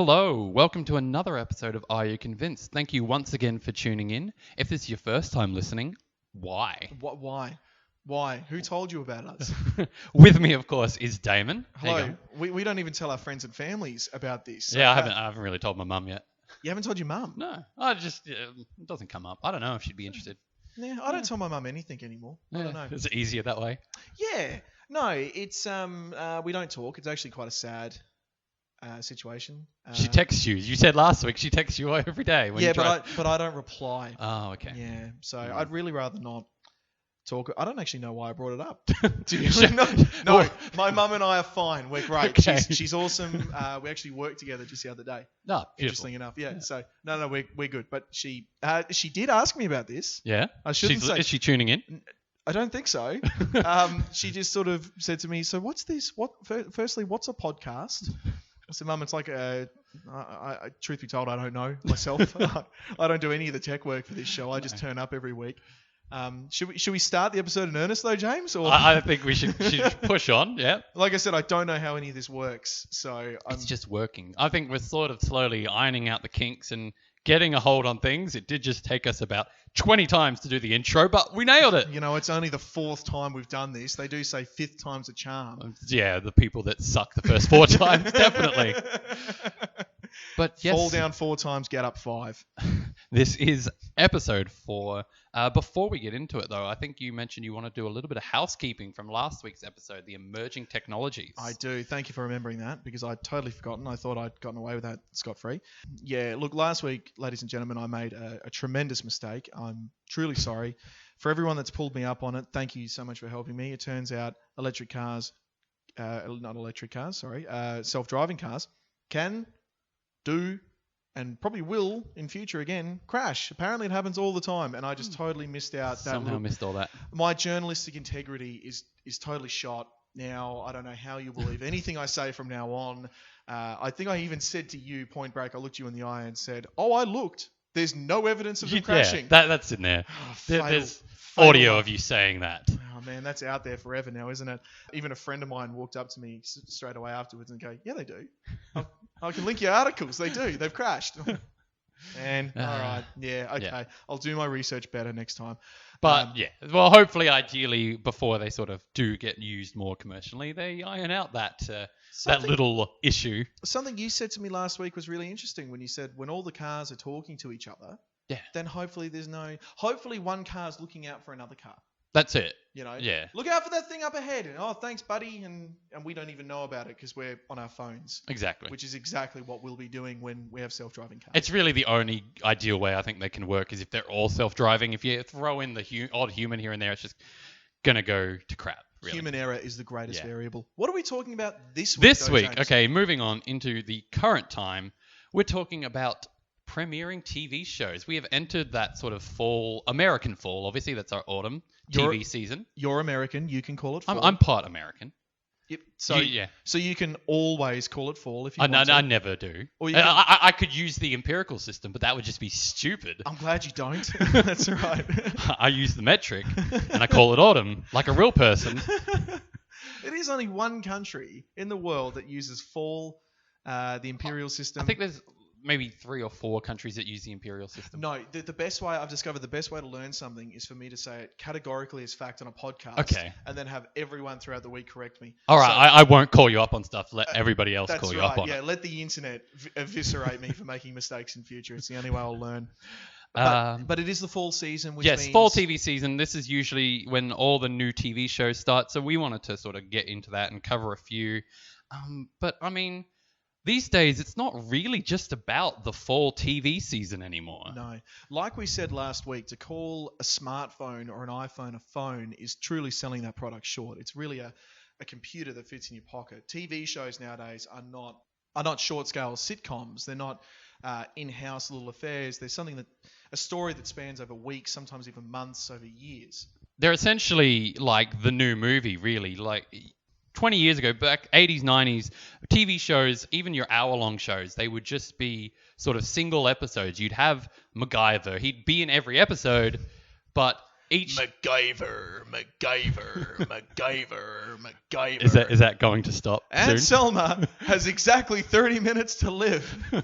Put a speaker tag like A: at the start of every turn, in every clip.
A: Hello, welcome to another episode of Are You Convinced? Thank you once again for tuning in. If this is your first time listening, why?
B: What? Why? Who told you about us?
A: With me, of course, is Damon. How you
B: Hello.
A: going?
B: We don't even tell our friends and families about this. So
A: Yeah, I haven't really told my mum yet.
B: You haven't told your mum?
A: No, it doesn't come up. I don't know if she'd be interested.
B: Yeah, I don't tell my mum anything anymore. I don't know.
A: Is it easier that way?
B: Yeah. No, it's we don't talk. It's actually quite a sad situation.
A: She texts you. You said last week she texts you every day. When
B: Yeah,
A: you try...
B: but I don't reply.
A: Oh, okay.
B: Yeah. So I'd really rather not talk. I don't actually know why I brought it up.
A: Sure.
B: No, my mum and I are fine. We're great.
A: Okay.
B: She's awesome. We actually worked together just the other day.
A: No,
B: Interesting enough, yeah. So no, we're good. But she did ask me about this.
A: Yeah.
B: I shouldn't say.
A: Is she tuning in?
B: I don't think so. She just sort of said to me, "So what's this? Firstly, what's a podcast?" I said, "Mum, it's like truth be told, I don't know myself. I don't do any of the tech work for this show. I just turn up every week." Should we start the episode in earnest though, James? Or
A: I think we should push on. Yeah.
B: like I said, I don't know how any of this works, so
A: It's just working. I think we're sort of slowly ironing out the kinks and getting a hold on things. It did just take us about 20 times to do the intro, but we nailed it.
B: you know, it's only the fourth time we've done this. They do say fifth time's a charm.
A: Yeah, the people that suck the first 4 times, definitely. But yes,
B: Fall down 4 times, get up 5.
A: this is episode 4. Before we get into it, though, I think you mentioned you want to do a little bit of housekeeping from last week's episode, the emerging technologies.
B: I do. Thank you for remembering that because I'd totally forgotten. I thought I'd gotten away with that scot-free. Yeah, look, last week, ladies and gentlemen, I made a tremendous mistake. I'm truly sorry. For everyone that's pulled me up on it, thank you so much for helping me. It turns out self-driving cars can do and probably will in future again crash. Apparently it happens all the time, and I just totally missed out.
A: Missed all that.
B: My journalistic integrity is totally shot. Now I don't know how you believe anything I say from now on. I think I even said to you point blank, I looked you in the eye and said, "Oh, I looked. There's no evidence of them crashing."
A: Yeah, that's in there.
B: Fatal.
A: There's
B: Fatal.
A: audio of you saying that.
B: Oh man, that's out there forever now, isn't it? Even a friend of mine walked up to me straight away afterwards and go, "Yeah, they do. I can link your articles. They do. They've crashed." And all right, yeah, okay.
A: Yeah.
B: I'll do my research better next time.
A: But yeah, well, hopefully, ideally, before they sort of do get used more commercially, they iron out that little issue.
B: Something you said to me last week was really interesting when you said when all the cars are talking to each other,
A: Yeah.
B: then hopefully one car's looking out for another car.
A: That's it.
B: You know,
A: Yeah.
B: Look out for that thing up ahead. And, "Oh, thanks, buddy," and we don't even know about it because we're on our phones.
A: Exactly.
B: Which is exactly what we'll be doing when we have self-driving cars.
A: It's really the only ideal way I think they can work is if they're all self-driving. If you throw in the odd human here and there, it's just gonna go to crap. Really.
B: Human error is the greatest
A: Yeah.
B: variable. What are we talking about this week?
A: This
B: though,
A: week,
B: James?
A: okay, moving on into the current time, we're talking about premiering TV shows. We have entered that sort of American fall. Obviously, that's our autumn TV season.
B: You're American. You can call it fall.
A: I'm part American.
B: Yep. So
A: yeah.
B: So you can always call it fall if you want to.
A: I never do.
B: Or you can-
A: I could use the empirical system, but that would just be stupid.
B: I'm glad you don't. That's all right.
A: I use the metric, and I call it autumn, like a real person.
B: It is only one country in the world that uses fall, the imperial system.
A: I think there's maybe 3 or 4 countries that use the imperial system.
B: No, the best way I've discovered, the best way to learn something is for me to say it categorically as fact on a podcast.
A: Okay.
B: And then have everyone throughout the week correct me.
A: All right,
B: So-
A: I won't call you up on stuff. Let everybody else
B: That's
A: call you
B: right.
A: up on
B: Yeah,
A: it.
B: let the internet eviscerate me for making mistakes in future. It's the only way I'll learn.
A: Um,
B: But it is the fall season, which
A: Yes,
B: means...
A: fall TV season. This is usually when all the new TV shows start. So we wanted to sort of get into that and cover a few. But I mean, these days it's not really just about the fall TV season anymore.
B: No. Like we said last week, to call a smartphone or an iPhone a phone is truly selling that product short. It's really a computer that fits in your pocket. TV shows nowadays are not short-scale sitcoms. They're not in-house little affairs. They're a story that spans over weeks, sometimes even months, over years.
A: They're essentially like the new movie, really. Like 20 years ago, back 80s, 90s, TV shows, even your hour-long shows, they would just be sort of single episodes. You'd have MacGyver. He'd be in every episode, but each
B: MacGyver.
A: is that going to stop
B: Aunt
A: soon?
B: Selma has exactly 30 minutes to live.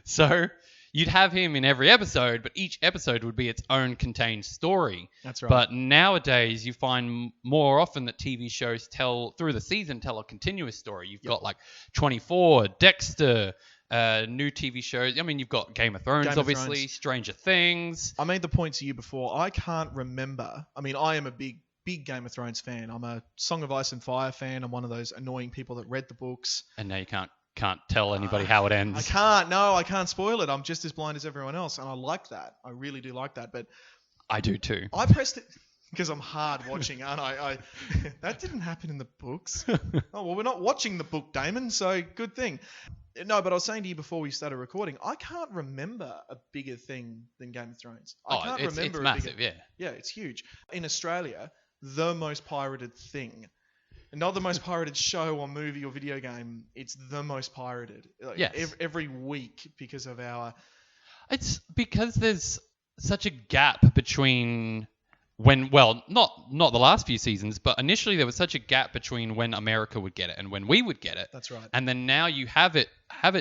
A: So you'd have him in every episode, but each episode would be its own contained story.
B: That's right.
A: But nowadays, you find more often that TV shows tell a continuous story. You've got like 24, Dexter, new TV shows. I mean, you've got Game of Thrones, obviously, Stranger Things.
B: I made the point to you before. I can't remember. I mean, I am a big Game of Thrones fan. I'm a Song of Ice and Fire fan. I'm one of those annoying people that read the books.
A: And now you can't tell anybody how it ends.
B: I can't spoil it. I'm just as blind as everyone else, and I like that. I really do like that. But
A: I do too.
B: I pressed it because I'm hard watching, aren't I? That didn't happen in the books. Oh, well, we're not watching the book, Damon, so good thing. No, but I was saying to you before we started recording, I can't remember a bigger thing than Game of Thrones.
A: It's massive, yeah.
B: Yeah, it's huge. In Australia, the most pirated thing. Not the most pirated show or movie or video game. It's the most pirated.
A: Yes.
B: Every week because of our...
A: It's because there's such a gap between not the last few seasons, but initially there was such a gap between when America would get it and when we would get it.
B: That's right.
A: And then now you have it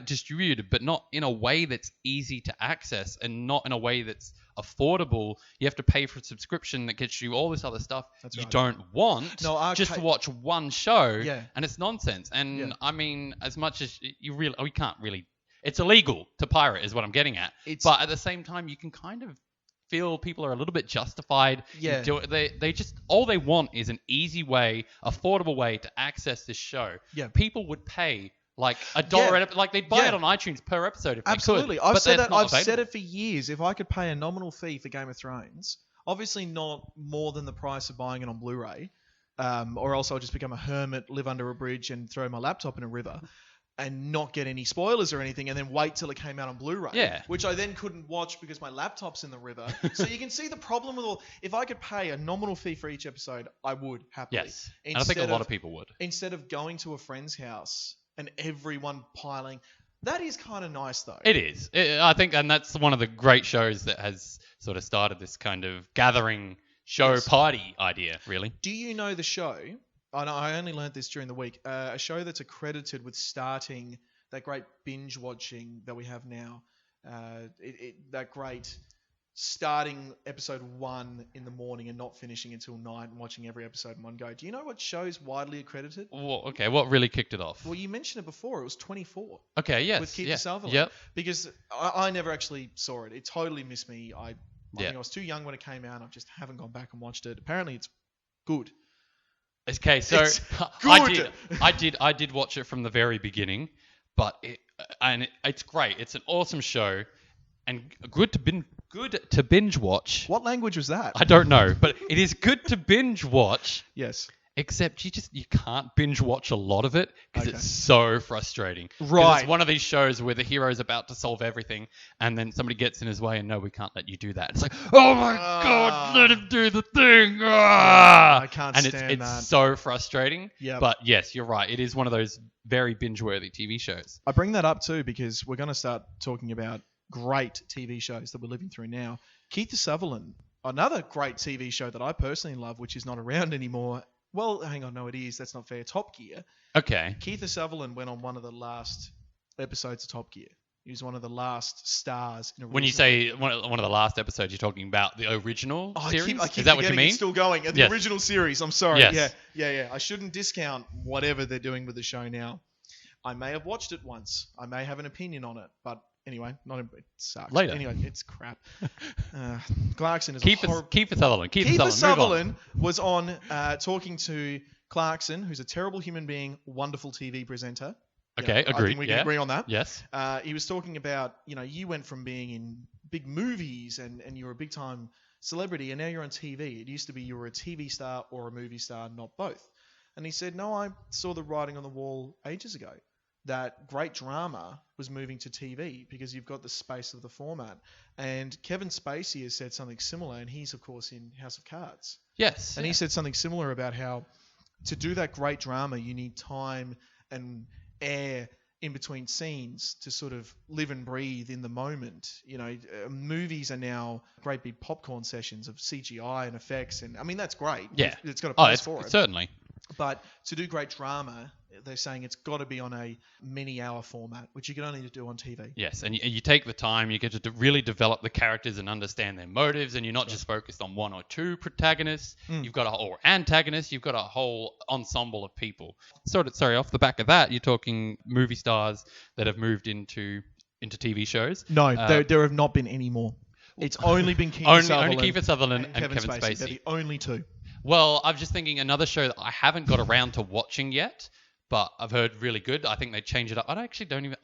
A: distributed, but not in a way that's easy to access and not in a way that's affordable. You have to pay for a subscription that gets you all this other stuff you don't want just to watch one show.
B: Yeah.
A: And it's nonsense. And I mean, as much as we can't really, it's illegal to pirate is what I'm getting at. But at the same time, you can kind of feel people are a little bit justified.
B: Yeah.
A: They just, all they want is an easy way, affordable way to access this show.
B: Yeah.
A: People would pay like $1, like they'd buy it on iTunes per episode if
B: Absolutely.
A: they could.
B: I've said it for years. If I could pay a nominal fee for Game of Thrones, obviously not more than the price of buying it on Blu-ray, or else I'll just become a hermit, live under a bridge and throw my laptop in a river and not get any spoilers or anything, and then wait till it came out on Blu-ray, which I then couldn't watch because my laptop's in the river. So you can see the problem with all... If I could pay a nominal fee for each episode, I would happily.
A: Yes, and I think a lot of people would.
B: Instead of going to a friend's house and everyone piling... That is kind of nice, though.
A: It is. I think, and that's one of the great shows that has sort of started this kind of gathering show party idea, really.
B: Do you know the show... I only learned this during the week. A show that's accredited with starting that great binge watching that we have now. That great starting episode 1 in the morning and not finishing until night and watching every episode in one go. Do you know what show's widely accredited?
A: Well, okay, what really kicked it off?
B: Well, you mentioned it before. It was 24.
A: Okay, yes.
B: With Kiefer Sutherland.
A: Yep.
B: Because I never actually saw it. It totally missed me. I think I was too young when it came out. I just haven't gone back and watched it. Apparently, it's good.
A: Okay, so I did watch it from the very beginning, but it's great. It's an awesome show, and good to binge watch.
B: What language was that?
A: I don't know, but it is good to binge watch.
B: Yes.
A: Except you can't binge watch a lot of it because it's so frustrating.
B: Right.
A: It's one of these shows where the hero's about to solve everything and then somebody gets in his way and no, we can't let you do that. It's like, oh my God, let him do the thing.
B: I can't stand that.
A: And it's so frustrating.
B: Yep.
A: But yes, you're right. It is one of those very binge-worthy TV shows.
B: I bring that up too because we're going to start talking about great TV shows that we're living through now. Kiefer Sutherland, another great TV show that I personally love, which is not around anymore. Well, hang on, no, it is. That's not fair. Top Gear.
A: Okay.
B: Kiefer Sutherland went on one of the last episodes of Top Gear. He was one of the last stars in original.
A: When you say one of the last episodes, you're talking about the original series?
B: I keep
A: is that what you mean?
B: It's still going. The original series. I'm sorry.
A: Yes.
B: Yeah. I shouldn't discount whatever they're doing with the show now. I may have watched it once. I may have an opinion on it, but anyway, it sucks.
A: Later.
B: Anyway, it's crap. Clarkson is
A: Kiefer Sutherland.
B: Kiefer Sutherland was on talking to Clarkson, who's a terrible human being, wonderful TV presenter.
A: Okay, agreed.
B: I think we can agree on that.
A: Yes.
B: He was talking about, you went from being in big movies and you were a big time celebrity and now you're on TV. It used to be you were a TV star or a movie star, not both. And he said, no, I saw the writing on the wall ages ago. That great drama was moving to TV because you've got the space of the format. And Kevin Spacey has said something similar, and he's, of course, in House of Cards.
A: Yes.
B: And he said something similar about how to do that great drama, you need time and air in between scenes to sort of live and breathe in the moment. You know, movies are now great big popcorn sessions of CGI and effects, and I mean that's great.
A: Yeah.
B: It's got a
A: Oh,
B: place for it.
A: certainly.
B: But to do great drama, they're saying it's got to be on a mini-hour format, which you can only do on TV.
A: Yes, and you take the time, you get to really develop the characters and understand their motives, and you're not just focused on one or two protagonists. You've got or antagonists. You've got a whole ensemble of people. Sorry, off the back of that, you're talking movie stars that have moved into TV shows.
B: No, there have not been any more. It's only been
A: only Kiefer Sutherland and Kevin Spacey.
B: They're the only two.
A: Well, I'm just thinking another show that I haven't got around to watching yet, but I've heard really good. I think they changed it up. I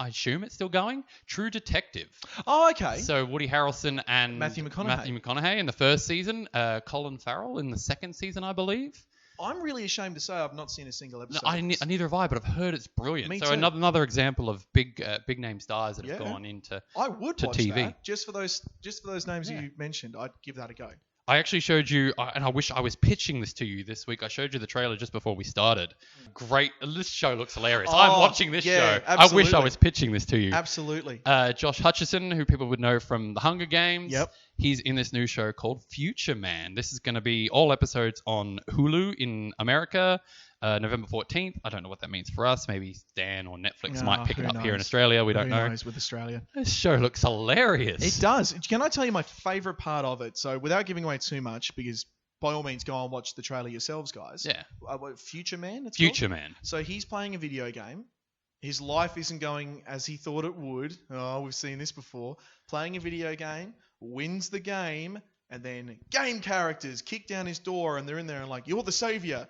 A: assume it's still going. True Detective.
B: Oh, okay.
A: So Woody Harrelson and
B: Matthew McConaughey
A: in the first season. Colin Farrell in the second season, I believe.
B: I'm really ashamed to say I've not seen a single episode.
A: No, neither have I, but I've heard it's brilliant.
B: Me
A: so
B: too.
A: another example of big name stars that have gone into
B: I would watch
A: TV.
B: that just for those names you mentioned. I'd give that a go.
A: I actually showed you, and I wish I was pitching this to you this week. I showed you the trailer just before we started. Great. This show looks hilarious. I'm watching this show.
B: Absolutely.
A: I wish I was pitching this to you.
B: Absolutely.
A: Josh Hutcherson, who people would know from The Hunger Games.
B: Yep.
A: He's in this new show called Future Man. This is going to be all episodes on Hulu in America, November 14th. I don't know what that means for us. Maybe Stan or Netflix might pick it up here in Australia. We don't know.
B: Who knows with Australia?
A: This show looks hilarious.
B: It does. Can I tell you my favourite part of it? So without giving away too much, because by all means go and watch the trailer yourselves, guys.
A: Yeah.
B: Future Man?
A: Future Man.
B: So he's playing a video game. His life isn't going as he thought it would. Oh, we've seen this before. Playing a video game, wins the game, and then game characters kick down his door and they're in there and like, you're the savior.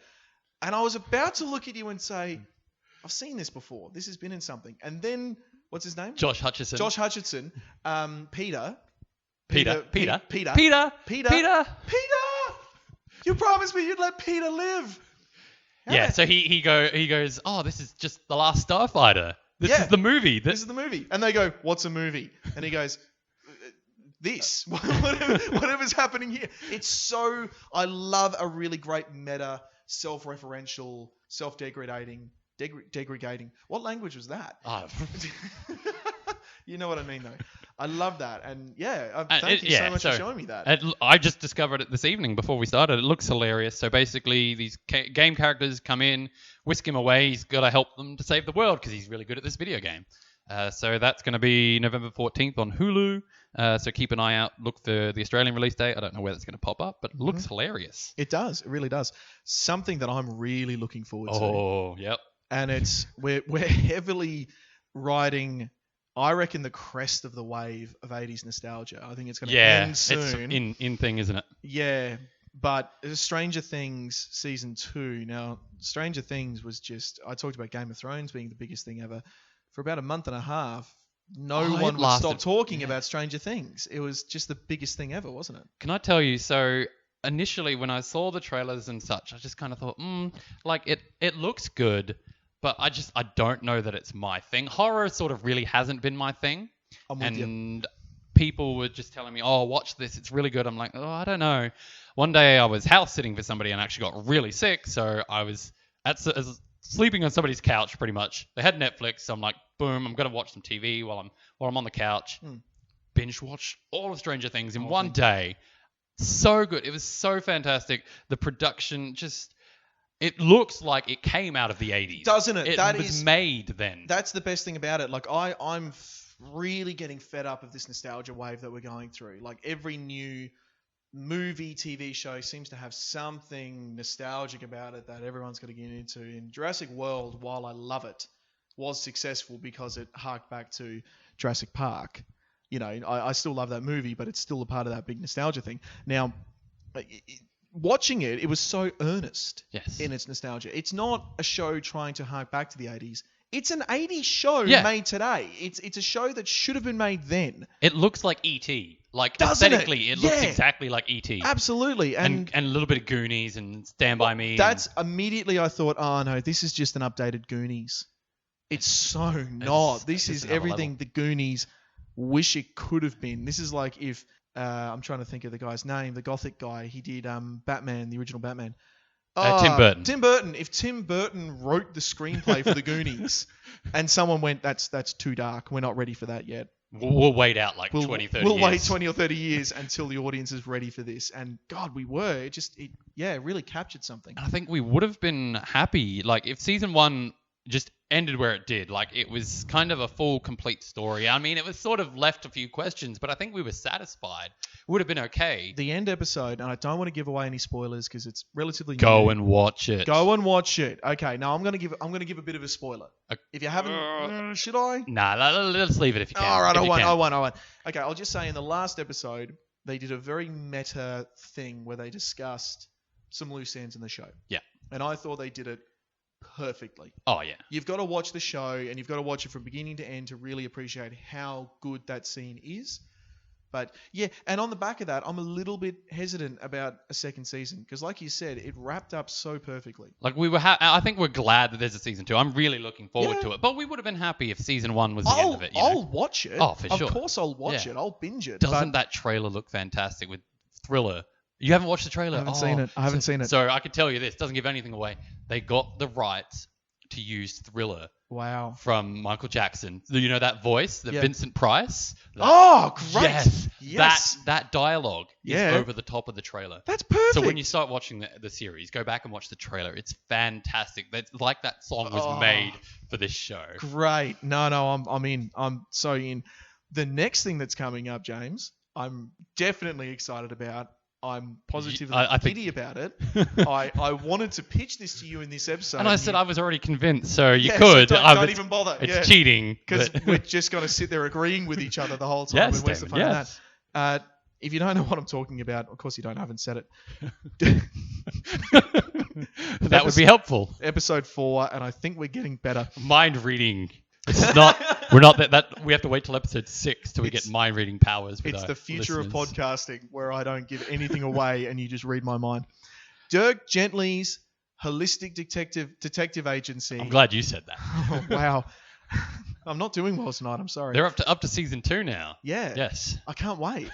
B: And I was about to look at you and say, I've seen this before. This has been in something. And then, what's his name?
A: Josh Hutcherson.
B: Josh Hutcherson. Peter. You promised me you'd let Peter live.
A: Yeah, so he goes, oh, this is just The Last Starfighter. This is the movie.
B: This is the movie. And they go, what's a movie? And he goes, this. Whatever's happening here. It's so... I love a really great meta, self-referential, self-degrading... Degrading. What language was that? You know what I mean, though. I love that. And thank you so much for showing me that.
A: I just discovered it this evening before we started. It looks hilarious. So basically, these game characters come in, whisk him away. He's got to help them to save the world because he's really good at this video game. So that's going to be November 14th on Hulu. So keep an eye out. Look for the Australian release date. I don't know where that's going to pop up, but it looks hilarious.
B: It does. It really does. Something that I'm really looking forward to.
A: Oh, yep.
B: And we're heavily riding... I reckon the crest of the wave of 80s nostalgia. I think it's going to end soon.
A: It's in thing, isn't it?
B: Yeah, but Stranger Things Season 2. Now, Stranger Things was just... I talked about Game of Thrones being the biggest thing ever. For about a month and a half, no one would stop talking about Stranger Things. It was just the biggest thing ever, wasn't it?
A: Can I tell you, so initially when I saw the trailers and such, I just kind of thought, it looks good. But I don't know that it's my thing. Horror sort of really hasn't been my thing.
B: I'm with you.
A: People were just telling me, oh, watch this. It's really good. I'm like, oh, I don't know. One day I was house sitting for somebody and actually got really sick. So I was sleeping on somebody's couch pretty much. They had Netflix. So I'm like, boom, I'm going to watch some TV while I'm on the couch. Binge watch all of Stranger Things in one day. So good. It was so fantastic. The production just... It looks like it came out of the 80s.
B: Doesn't it?
A: It was made then.
B: That's the best thing about it. Like, I'm really getting fed up of this nostalgia wave that we're going through. Like, every new movie, TV show seems to have something nostalgic about it that everyone's got to get into. And Jurassic World, while I love it, was successful because it harked back to Jurassic Park. You know, I still love that movie, but it's still a part of that big nostalgia thing. Now... watching it was so earnest in its nostalgia. It's not a show trying to hark back to the 80s. It's an 80s show made today. It's a show that should have been made then.
A: It looks like E.T. Like,
B: doesn't
A: aesthetically, it looks exactly like E.T.
B: Absolutely.
A: And a little bit of Goonies and Stand By Me.
B: That's immediately I thought, oh no, this is just an updated Goonies. It's so not. This is everything level. The Goonies wish it could have been. This is like if... I'm trying to think of the guy's name, the gothic guy. He did Batman, the original Batman.
A: Tim Burton.
B: Tim Burton. If Tim Burton wrote the screenplay for The Goonies and someone went, that's too dark, we're not ready for that yet.
A: We'll wait out like 20, 30 years.
B: We'll wait 20 or 30 years until the audience is ready for this. And God, we were. It really captured something.
A: And I think we would have been happy, like, if season 1 just ended where it did. Like, it was kind of a full, complete story. I mean, it was sort of left a few questions, but I think we were satisfied. It would have been okay.
B: The end episode, and I don't want to give away any spoilers because it's relatively
A: Go
B: new.
A: and watch it.
B: Go and watch it. Okay, now I'm gonna give a bit of a spoiler. If you haven't, should I?
A: Nah, let's leave it if you can.
B: All right,
A: If
B: I
A: you
B: won't.
A: can.
B: Okay, I'll just say in the last episode, they did a very meta thing where they discussed some loose ends in the show.
A: Yeah.
B: And I thought they did it perfectly.
A: Oh, yeah.
B: You've got to watch the show, and you've got to watch it from beginning to end to really appreciate how good that scene is. But yeah, and on the back of that, I'm a little bit hesitant about a second season because, like you said, it wrapped up so perfectly.
A: Like, we were I think we're glad that there's a season 2. I'm really looking forward
B: Yeah.
A: to it. But we would have been happy if season 1 was the end of it. You know?
B: I'll watch it.
A: Oh, for sure.
B: Of course, I'll watch
A: Yeah.
B: it. I'll binge it.
A: Doesn't that trailer look fantastic with Thriller? You haven't watched the trailer?
B: I haven't seen it. I haven't seen it.
A: So I can tell you this. Doesn't give anything away. They got the rights to use Thriller
B: Wow.
A: from Michael Jackson. You know that voice? The
B: Yeah.
A: Vincent Price?
B: Oh, great.
A: Yes.
B: Yes.
A: That dialogue
B: Yeah.
A: is over the top of the trailer.
B: That's perfect.
A: So when you start watching the series, go back and watch the trailer. It's fantastic. That's like that song was
B: Oh.
A: made for this show.
B: Great. No, I'm in. I'm so in. The next thing that's coming up, James, I'm definitely excited about. I'm positively
A: I think-
B: giddy about it. I wanted to pitch this to you in this episode.
A: And I said I was already convinced, so you
B: Yeah,
A: could.
B: So don't even bother.
A: It's
B: Yeah.
A: cheating.
B: Because
A: but-
B: we're just going to sit there agreeing with each other the whole time.
A: Yes,
B: and where's the
A: Damon,
B: fun in
A: yes.
B: that? If you don't know what I'm talking about, of course you don't. I haven't said it.
A: that would be helpful.
B: Episode 4, and I think we're getting better.
A: Mind reading. It's not. We're not that. We have to wait till episode 6 till we get
B: It's-
A: mind reading powers. With
B: It's
A: our
B: the future
A: listeners.
B: of podcasting where I don't give anything away and you just read my mind. Dirk Gently's Holistic Detective Agency.
A: I'm glad you said that.
B: Oh, wow. I'm not doing well tonight. I'm sorry.
A: They're up to season 2 now.
B: Yeah.
A: Yes.
B: I can't wait.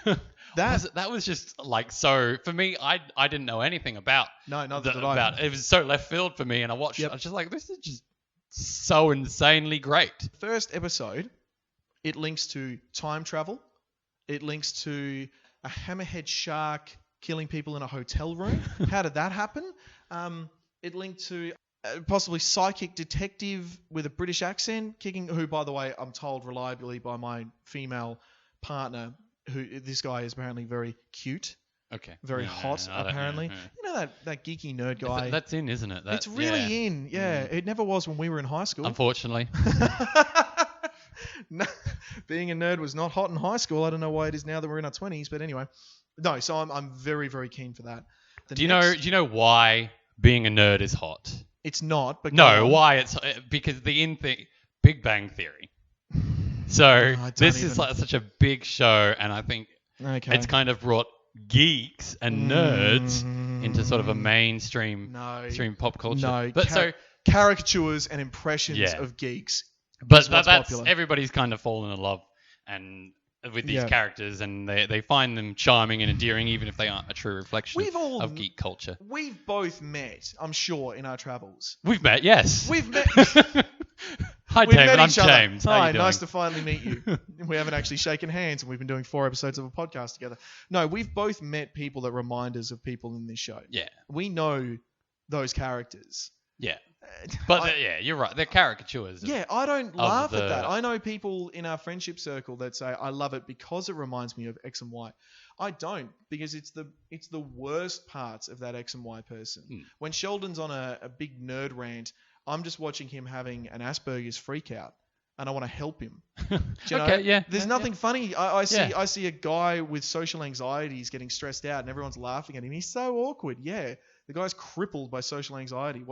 A: That was just like so for me. I didn't know anything about
B: No, neither did I.
A: it was so left field for me, and I watched.
B: Yep.
A: I was just like, this is just so insanely great.
B: First episode, it links to time travel. It links to a hammerhead shark killing people in a hotel room. How did that happen? It linked to possibly psychic detective with a British accent who, by the way, I'm told reliably by my female partner, who this guy is apparently very cute,
A: Okay.
B: very
A: Yeah,
B: hot,
A: I don't-
B: apparently.
A: yeah.
B: You know that geeky nerd guy?
A: That's in, isn't it?
B: It's really in. Yeah, it never was when we were in high school.
A: Unfortunately.
B: No, being a nerd was not hot in high school. I don't know why it is now that we're in our 20s, but anyway. No, so I'm very, very keen for that.
A: Do you know why being a nerd is hot?
B: It's not, but
A: No,
B: go on.
A: why it's because the in thing, Big Bang Theory. So
B: don't
A: this is
B: even-
A: like such a big show, and I think
B: Okay.
A: it's kind of brought geeks and nerds into sort of a mainstream
B: No.
A: stream pop culture.
B: No,
A: but
B: caricatures and impressions
A: Yeah.
B: of geeks.
A: but
B: is what's
A: that's
B: popular.
A: everybody's kind of fallen in love and with these
B: Yeah.
A: characters, and they find them charming and endearing, even if they aren't a true reflection
B: We've all
A: of geek culture.
B: We've both met, I'm sure, in our travels.
A: We've met, yes.
B: We've met.
A: Hi,
B: We've
A: David.
B: met
A: I'm
B: each other.
A: James. How
B: Hi,
A: you doing?
B: nice to finally meet you. We haven't actually shaken hands, and we've been doing 4 episodes of a podcast together. No, we've both met people that remind us of people in this show.
A: Yeah,
B: We know those characters.
A: yeah. But
B: I-
A: yeah, you're right. They're caricatures.
B: Yeah, I don't laugh at
A: the-
B: that. I know people in our friendship circle that say I love it because it reminds me of X and Y. I don't, because it's the worst parts of that X and Y person. When Sheldon's on a big nerd rant, I'm just watching him having an Asperger's freak out, and I want to help him. Do you know?
A: Okay, yeah.
B: There's
A: Yeah,
B: nothing funny. I see
A: Yeah.
B: I see a guy with social anxieties getting stressed out, and everyone's laughing at him. He's so awkward. Yeah, the guy's crippled by social anxiety.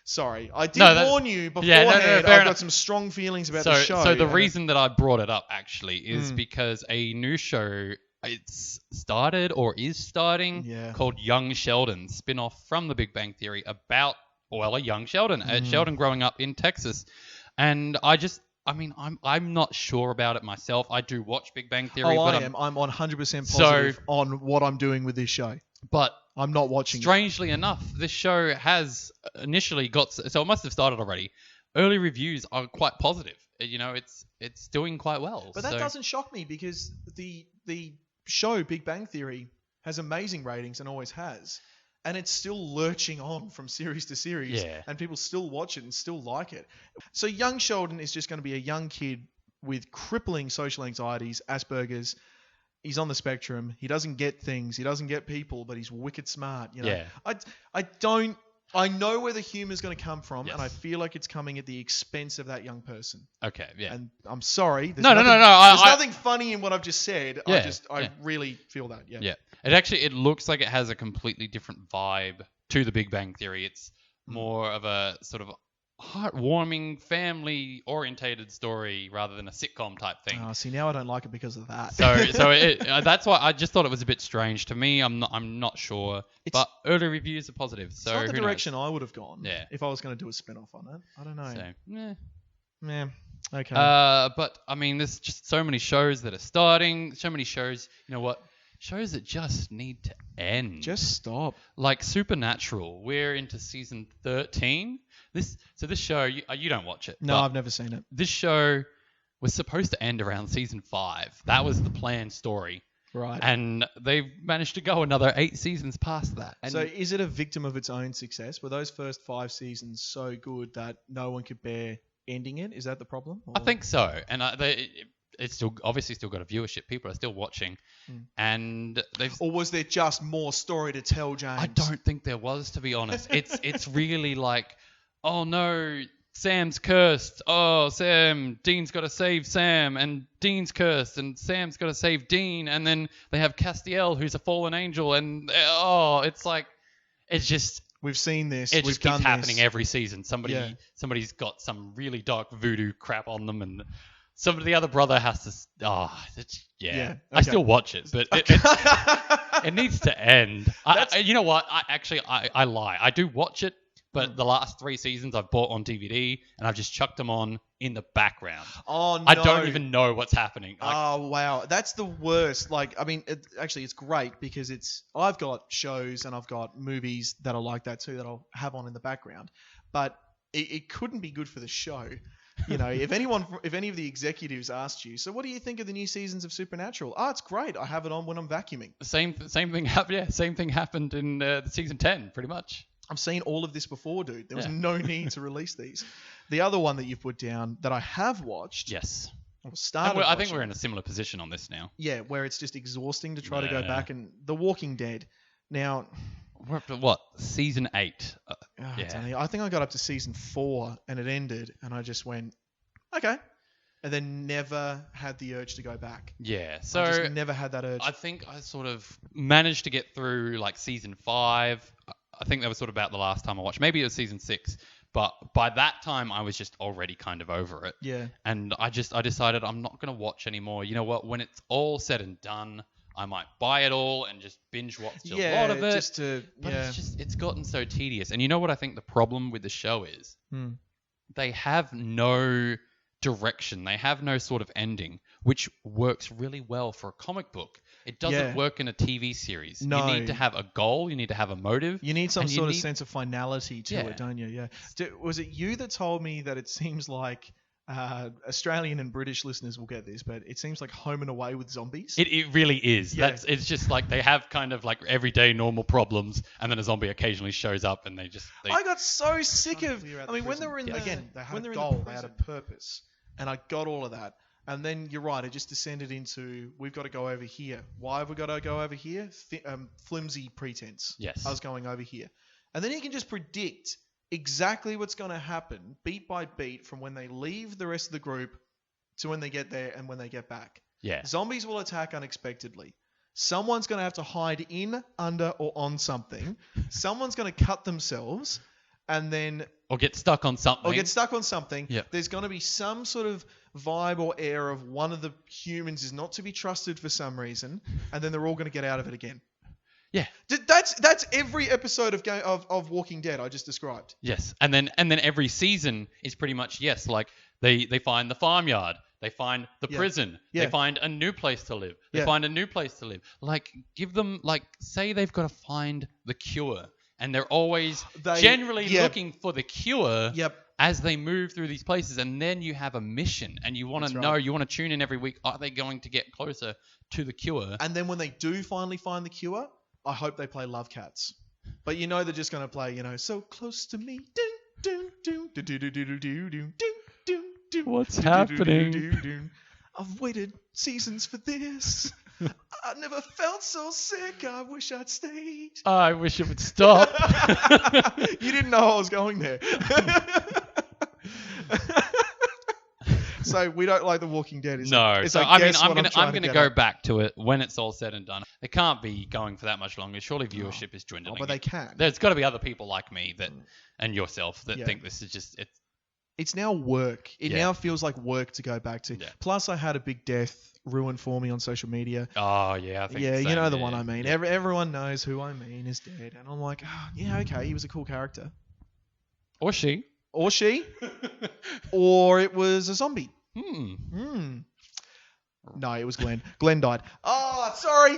B: Sorry, I did
A: No, that-
B: warn you beforehand.
A: Yeah, no, fair
B: I've got
A: enough.
B: some strong feelings about
A: So,
B: the show.
A: so the
B: and
A: reason that I brought it up actually is
B: Mm.
A: because a new show it's started or is starting
B: Yeah.
A: called Young Sheldon, spin-off from The Big Bang Theory about a young Sheldon, Sheldon growing up in Texas, and I'm not sure about it myself. I do watch Big Bang Theory,
B: Oh,
A: but
B: I am. I'm 100%
A: So-
B: positive on what I'm doing with this show.
A: But
B: I'm not watching it.
A: strangely enough, this show has initially got, so it must have started already. Early reviews are quite positive. You know, it's doing quite well.
B: But that doesn't shock me because the show Big Bang Theory has amazing ratings and always has. And it's still lurching on from series to series.
A: Yeah.
B: And people still watch it and still like it. So young Sheldon is just going to be a young kid with crippling social anxieties, Asperger's. He's on the spectrum. He doesn't get things. He doesn't get people, but he's wicked smart. You know?
A: Yeah.
B: I know where the humor is going to come from,
A: Yes.
B: and I feel like it's coming at the expense of that young person.
A: Okay, yeah.
B: And I'm sorry.
A: No.
B: There's
A: I-
B: nothing funny in what I've just said.
A: Yeah,
B: I
A: yeah.
B: really feel that. Yeah.
A: Yeah. It looks like it has a completely different vibe to the Big Bang Theory. It's more of a sort of heartwarming, family-orientated story rather than a sitcom type thing.
B: Oh, see, now I don't like it because of that.
A: That's why I just thought it was a bit strange to me. I'm not sure, but early reviews are positive.
B: It's
A: So
B: not the
A: who
B: direction I would have gone.
A: Yeah.
B: If I was going to do a spin-off on it. I don't know.
A: knows? So,
B: Yeah. Okay.
A: but I mean, there's just so many shows that are starting. So many shows. You know what? Shows that just need to end.
B: Just stop.
A: Like Supernatural. We're into season 13. This show, you don't watch it.
B: No,
A: but
B: I've never seen it.
A: this show was supposed to end around season 5. That was the planned story.
B: Right.
A: And they've managed to go another 8 seasons past that. And
B: So is it a victim of its own success? Were those first 5 seasons so good that no one could bear ending it? Is that the problem?
A: I think so. And it's still obviously still got a viewership. People are still watching. And they've...
B: Or was there just more story to tell, James?
A: I don't think there was, to be honest. It's really like, oh no, Sam's cursed. Oh, Sam, Dean's got to save Sam, and Dean's cursed, and Sam's got to save Dean, and then they have Castiel, who's a fallen angel, and it's like, it's just,
B: We've seen this.
A: it
B: We've
A: just keeps
B: done
A: happening
B: this.
A: every season. Somebody's got some really dark voodoo crap on them, and the other brother has to.
B: Yeah,
A: I
B: okay.
A: still watch it, but it needs to end. You know what? I lie. I do watch it, but the last 3 seasons I've bought on DVD, and I've just chucked them on in the background.
B: Oh, no.
A: I don't even know what's happening.
B: Oh, wow. That's the worst. Like, I mean, it's great because I've got shows and I've got movies that are like that too that I'll have on in the background. But it couldn't be good for the show. You know, if any of the executives asked you, so what do you think of the new seasons of Supernatural? Oh, it's great. I have it on when I'm vacuuming.
A: Same thing happened. Yeah, same thing happened in season 10, pretty much.
B: I've seen all of this before, dude. There was
A: Yeah.
B: no need to release these. The other one that you've put down that I have watched,
A: Yes.
B: or
A: And
B: started
A: I think
B: watching,
A: we're in a similar position on this now.
B: yeah, where it's just exhausting to try to go
A: Yeah.
B: back. And The Walking Dead. Now,
A: We're up to what? Season 8.
B: I
A: Yeah.
B: don't know, I think I got up to season 4 and it ended, and I just went, okay, and then never had the urge to go back.
A: Yeah.
B: I
A: So
B: just never had that urge.
A: I think I sort of managed to get through like season 5. I think that was sort of about the last time I watched. Maybe it was season 6. But by that time, I was just already kind of over it.
B: Yeah.
A: And I decided I'm not going to watch anymore. You know what? When it's all said and done, I might buy it all and just binge watch a lot of it.
B: just to,
A: But
B: yeah.
A: it's gotten so tedious. And you know what I think the problem with the show is?
B: Hmm.
A: They have no direction. They have no sort of ending, which works really well for a comic book. It doesn't
B: Yeah.
A: work in a TV series.
B: No.
A: You need to have a goal. You need to have a motive.
B: You need some
A: and you
B: sort of
A: need-
B: sense of finality to
A: Yeah.
B: it, don't you? Yeah. Was it you that told me that it seems like Australian and British listeners will get this, but it seems like Home and Away with zombies?
A: It really is.
B: Yeah.
A: It's just like they have kind of like everyday normal problems, and then a zombie occasionally shows up, and they
B: I got so sick
C: Trying to
B: of.
C: figure out
B: I
C: the
B: mean, when they
C: prison.
B: were in
A: Yes.
B: again,
C: They had
B: when
C: a
B: they're
C: goal,
B: in the they had a purpose, and I got all of that. And then you're right, it just descended into we've got to go over here. Why have we got to go over here? Flimsy pretense.
A: Yes.
B: I was going over here, and then you can just predict exactly what's going to happen beat by beat from when they leave the rest of the group to when they get there and when they get back.
A: Yeah.
B: Zombies will attack unexpectedly. Someone's going to have to hide in, under, or on something. Someone's going to cut themselves, and then
A: Or get stuck on something.
B: or get stuck on something.
A: Yep.
B: There's going to be some sort of vibe or air of one of the humans is not to be trusted for some reason, and then they're all going to get out of it again.
A: Yeah.
B: That's every episode of Walking Dead I just described.
A: Yes, and then every season is pretty much like they find the farmyard. They find the
B: Yeah.
A: prison.
B: Yeah.
A: They find a new place to live. They
B: Yeah.
A: find a new place to live. Like, give them, like, say they've got to find the cure. And they're always generally
B: yeah.
A: looking for the cure
B: Yep.
A: as they move through these places. And then you have a mission. And you want
B: That's
A: to
B: right.
A: know, you want to tune in every week. Are they going to get closer to the cure?
B: And then when they do finally find the cure, I hope they play Love Cats. But you know they're just going to play, so close to me. Dun, dun, dun, dun, dun, dun, dun, dun, dun, dun, dun,
A: What's
B: dun, dun, dun,
A: happening?
B: dun, dun. I've waited seasons for this. I never felt so sick. I wish I'd stayed.
A: I wish it would stop.
B: You didn't know I was going there. So we don't like The Walking Dead, is
A: No,
B: it? It's
A: so
B: like,
A: I mean,
B: guess
A: I'm
B: what
A: gonna
B: trying
A: I'm
B: to
A: gonna
B: get
A: go
B: at.
A: back to it when it's all said and done. They can't be going for that much longer. Surely viewership is dwindling.
B: Oh, but they can.
A: There's got to be other people like me that and yourself that
B: Yeah.
A: think this is just it's
B: It's now work. It
A: Yeah.
B: now feels like work to go back to.
A: Yeah.
B: Plus, I had a big death ruin for me on social media.
A: oh yeah, I think
B: Yeah,
A: the
B: you know
A: same,
B: the
A: yeah.
B: one I mean.
A: Yeah.
B: Everyone knows who I mean is dead, and I'm like, oh, yeah, okay, he was a cool character,
A: Or she.
B: or she, or it was a zombie.
A: Hmm.
B: No, it was Glenn. Glenn died. Oh, sorry.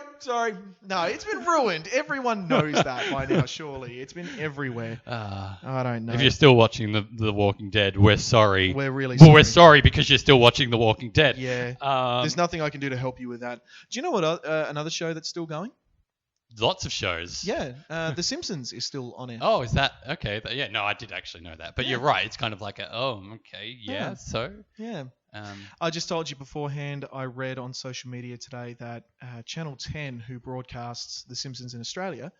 B: No, it's been ruined. Everyone knows that by now. Surely, it's been everywhere. I don't know.
A: If you're still watching the Walking Dead, we're sorry.
B: We're really
A: Well,
B: sorry.
A: we're sorry because you're still watching The Walking Dead.
B: Yeah. There's nothing I can do to help you with that. Do you know what? Another show that's still going?
A: Lots of shows.
B: Yeah, The Simpsons is still on air.
A: Oh, is that okay? Yeah, no, I did actually know that. But
B: Yeah.
A: you're right. It's kind of like okay, yeah.
B: Yeah.
A: So,
B: Yeah.
A: um,
B: I just told you beforehand, I read on social media today that Channel 10, who broadcasts The Simpsons in Australia,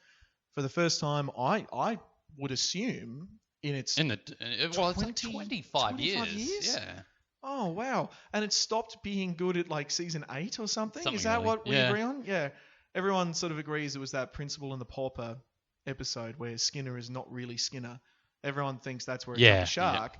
B: for the first time, I would assume in its...
A: it's like 25
B: 25
A: years.
B: years?
A: Yeah.
B: Oh, wow. And it stopped being good at like season 8 or something?
A: Something
B: Is that
A: early.
B: what we
A: Yeah.
B: agree on? Yeah. Everyone sort of agrees it was that Principal and the Pauper episode where Skinner is not really Skinner. Everyone thinks that's where it's
A: Yeah,
B: like a shark.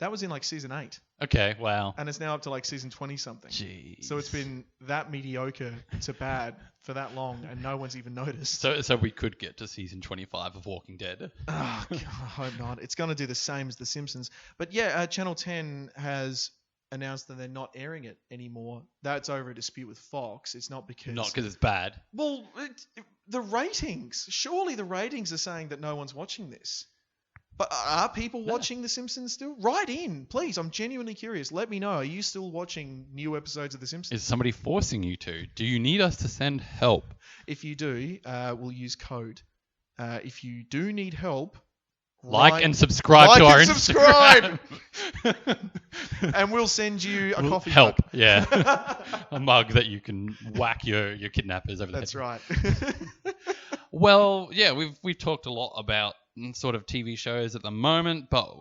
B: That was in like season 8.
A: Okay. Wow.
B: And it's now up to like season 20 something.
A: Jeez.
B: So it's been that mediocre to bad for that long, and no one's even noticed.
A: So we could get to season 25 of Walking Dead.
B: Oh, God, I hope not. It's going to do the same as The Simpsons. But yeah, Channel 10 has announced that they're not airing it anymore. That's over a dispute with Fox. It's not because...
A: Not because it's bad.
B: Well, the ratings. Surely the ratings are saying that no one's watching this. But are people watching The Simpsons still? Write in, please. I'm genuinely curious. Let me know. Are you still watching new episodes of The Simpsons?
A: Is somebody forcing you to? Do you need us to send help?
B: If you do, we'll use code. If you do need help,
A: Like and subscribe to our
B: subscribe!
A: Instagram.
B: And we'll send you a coffee
A: help.
B: mug.
A: Yeah. A mug that you can whack your kidnappers over the
B: That's
A: head.
B: right.
A: Well, yeah, we've talked a lot about sort of TV shows at the moment, but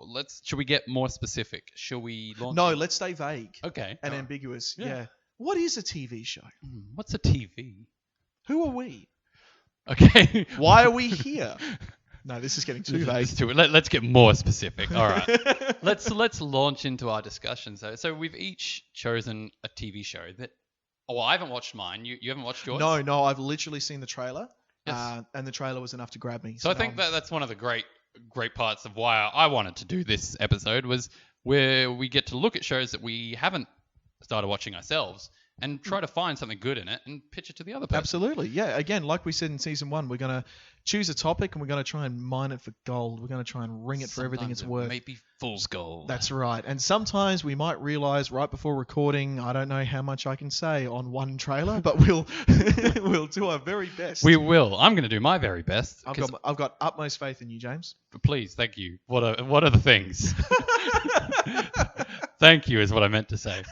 A: should we get more specific? Shall we launch?
B: No, let's stay vague
A: Okay.
B: and
A: alright.
B: ambiguous.
A: Yeah.
B: Yeah. What is a TV show?
A: What's a TV?
B: Who are we?
A: Okay.
B: Why are we here? No, this is getting too vague.
A: It's let's get more specific. All right. let's launch into our discussion. So we've each chosen a TV show that. Oh, well, I haven't watched mine. You haven't watched yours?
B: No, I've literally seen the trailer,
A: Yes.
B: and the trailer was enough to grab me.
A: So I think that's one of the great parts of why I wanted to do this episode was where we get to look at shows that we haven't started watching ourselves and try to find something good in it and pitch it to the other person.
B: Absolutely, yeah. Again, like we said in season 1, we're going to choose a topic and we're going to try and mine it for gold. We're going to try and wring it for everything it's worth.
A: Maybe fool's gold.
B: That's right. And sometimes we might realize right before recording, I don't know how much I can say on one trailer, but we'll we'll do our very best.
A: We will. I'm going to do my very best.
B: I've got utmost faith in you, James.
A: Please, thank you. What are the things? Thank you is what I meant to say.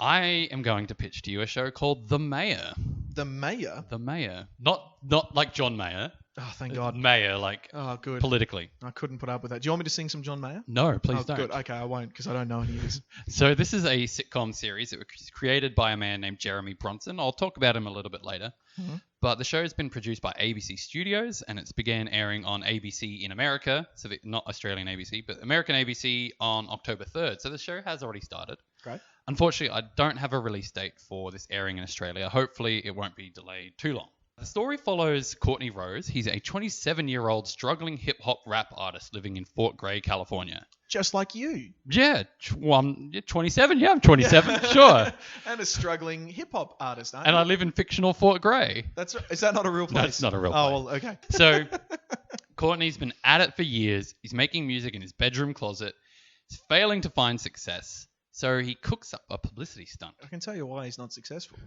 A: I am going to pitch to you a show called The Mayor.
B: The Mayor?
A: The Mayor. Not like John Mayer.
B: Oh, thank God.
A: Mayor, like
B: Oh, good.
A: politically.
B: I couldn't put up with that. Do you want me to sing some John Mayer?
A: No, please
B: Oh,
A: don't.
B: good. Okay, I won't because I don't know any of this.
A: So this is a sitcom series that was created by a man named Jeremy Bronson. I'll talk about him a little bit later.
B: Mhm.
A: But the show has been produced by ABC Studios, and it's began airing on ABC in America, so not Australian ABC, but American ABC on October 3rd. So the show has already started.
B: Great.
A: Unfortunately, I don't have a release date for this airing in Australia. Hopefully, it won't be delayed too long. The story follows Courtney Rose. He's a 27-year-old struggling hip-hop rap artist living in Fort Gray, California.
B: Just like you.
A: Yeah, I'm 27. Yeah, I'm 27. Sure.
B: And a struggling hip hop artist, aren't
A: And
B: you?
A: I live in fictional Fort Gray.
B: Is that not a real place?
A: No, it's not a real
B: Oh,
A: place.
B: well, okay.
A: So Courtney's been at it for years. He's making music in his bedroom closet. He's failing to find success. So he cooks up a publicity stunt.
B: I can tell you why he's not successful.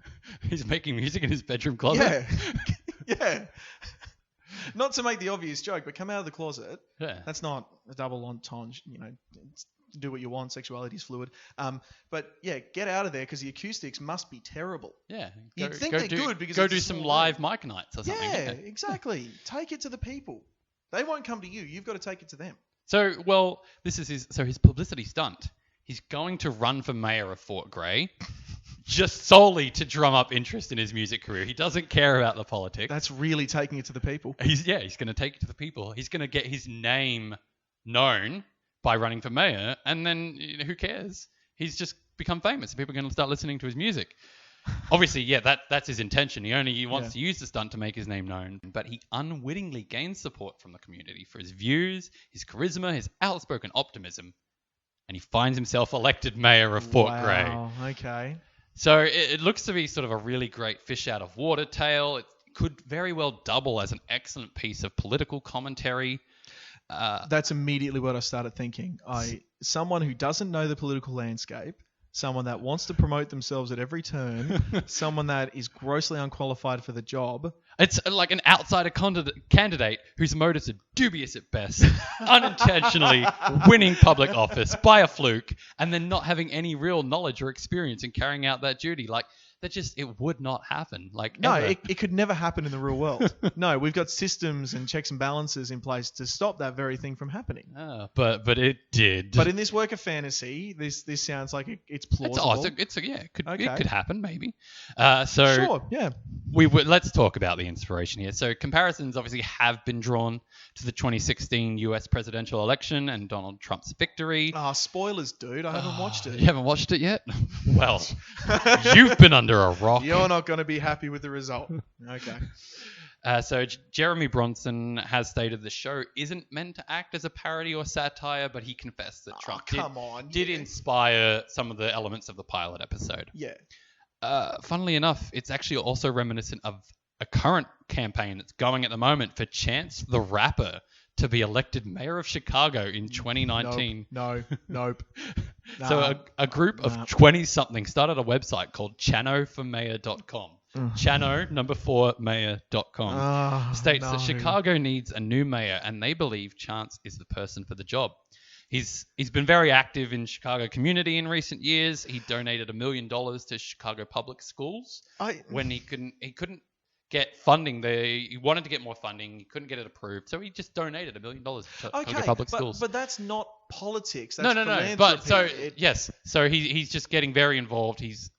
A: He's making music in his bedroom closet.
B: Yeah. Yeah. Not to make the obvious joke, but come out of the closet.
A: Yeah.
B: That's not a double entendre, do what you want, sexuality is fluid. But yeah, get out of there because the acoustics must be terrible.
A: Yeah.
B: You'd think they're good because
A: go
B: it's a
A: do some
B: small
A: live
B: room.
A: mic nights or something.
B: Yeah, exactly. Take it to the people. They won't come to you. You've got to take it to them.
A: So, well, this is his publicity stunt. He's going to run for mayor of Fort Gray just solely to drum up interest in his music career. He doesn't care about the politics.
B: That's really taking it to the people.
A: He's going to take it to the people. He's going to get his name known by running for mayor, and then who cares? He's just become famous. People are going to start listening to his music. Obviously, yeah, that's his intention. He wants to use the stunt to make his name known, but he unwittingly gains support from the community for his views, his charisma, his outspoken optimism, and he finds himself elected mayor of Fort Gray.
B: Wow, okay.
A: So it looks to be sort of a really great fish out of water tale. It could very well double as an excellent piece of political commentary.
B: That's immediately what I started thinking. Someone who doesn't know the political landscape, someone that wants to promote themselves at every turn, someone that is grossly unqualified for the job.
A: It's like an outsider candidate whose motives are dubious at best, unintentionally winning public office by a fluke, and then not having any real knowledge or experience in carrying out that duty. Like, it would not happen. Like,
B: No,
A: ever.
B: it could never happen in the real world. No, we've got systems and checks and balances in place to stop that very thing from happening.
A: But it did.
B: But in this work of fantasy, this sounds like it's plausible.
A: It
B: Okay.
A: could happen maybe.
B: Sure, yeah.
A: Let's talk about the inspiration here. So comparisons obviously have been drawn to the 2016 US presidential election and Donald Trump's victory.
B: Spoilers, dude. I haven't watched it.
A: You haven't watched it yet? Well, you've been under a rock.
B: You're not going to be happy with the result. Okay.
A: So Jeremy Bronson has stated the show isn't meant to act as a parody or satire, but he confessed that Trump did inspire some of the elements of the pilot episode.
B: Yeah.
A: Funnily enough, it's actually also reminiscent of a current campaign that's going at the moment for Chance the Rapper to be elected mayor of Chicago in 2019.
B: Nope.
A: So a group of 20-something started a website called chanoformayor.com. Chano4mayor.com states that Chicago needs a new mayor, and they believe Chance is the person for the job. He's been very active in Chicago community in recent years. He donated $1 million to Chicago public schools when he couldn't get funding. He wanted to get more funding. He couldn't get it approved, so he just donated $1 million to Chicago public schools.
B: But that's not politics. That's
A: No. But so he's just getting very involved. He's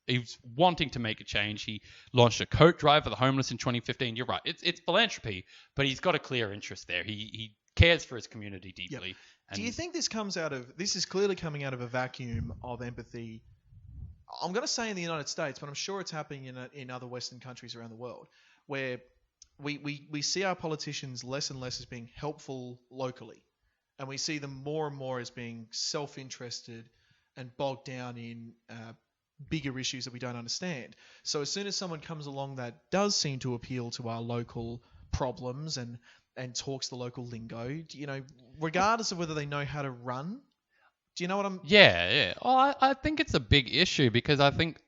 A: wanting to make a change. He launched a coat drive for the homeless in 2015. You're right. It's philanthropy, but he's got a clear interest there. He cares for his community deeply.
B: Yep. Do you think this is clearly coming out of a vacuum of empathy? I'm going to say in the United States, but I'm sure it's happening in other Western countries around the world, where we see our politicians less and less as being helpful locally, and we see them more and more as being self-interested and bogged down in bigger issues that we don't understand. So as soon as someone comes along that does seem to appeal to our local problems and talks the local lingo, regardless of whether they know how to run, do you know what I'm...
A: Yeah. Well, I think it's a big issue because I think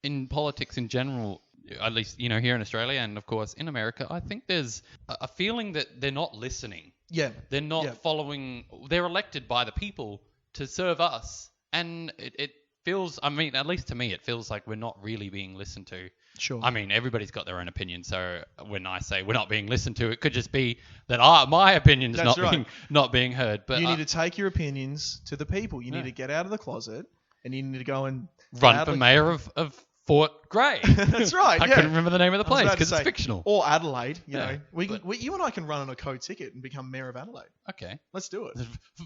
A: in politics in general, at least, here in Australia and, of course, in America, I think there's a feeling that they're not listening.
B: Yeah.
A: They're not following... They're elected by the people to serve us. And it feels... I mean, at least to me, it feels like we're not really being listened to.
B: Sure.
A: I mean, everybody's got their own opinion. So when I say we're not being listened to, it could just be that my opinion is not being heard. But
B: you need to take your opinions to the people. You need to get out of the closet and you need to go and...
A: Run for mayor of Fort Gray.
B: That's right.
A: I couldn't remember the name of the place because it's fictional.
B: Or Adelaide. You know,
A: but
B: you and I can run on a co-ticket and become mayor of Adelaide.
A: Okay,
B: let's do it.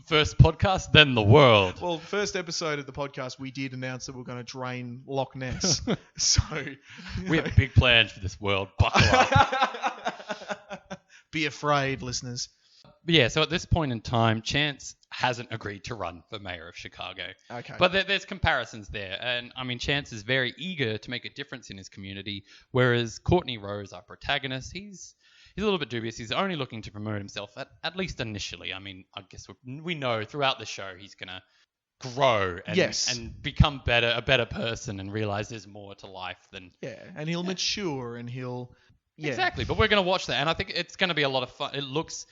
A: First podcast, then the world.
B: Well, first episode of the podcast, we did announce that we're going to drain Loch Ness. So
A: we have big plans for this world. Buckle up.
B: Be afraid, listeners.
A: But yeah, so at this point in time, Chance hasn't agreed to run for mayor of Chicago.
B: Okay.
A: But there's comparisons there. And I mean, Chance is very eager to make a difference in his community, whereas Courtney Rose, our protagonist, he's a little bit dubious. He's only looking to promote himself, at least initially. I mean, I guess we know throughout the show he's going to grow and,
B: Yes.
A: and become a better person and realize there's more to life than...
B: Yeah, and he'll mature and he'll... Yeah.
A: Exactly, but we're going to watch that, and I think it's going to be a lot of fun. It looks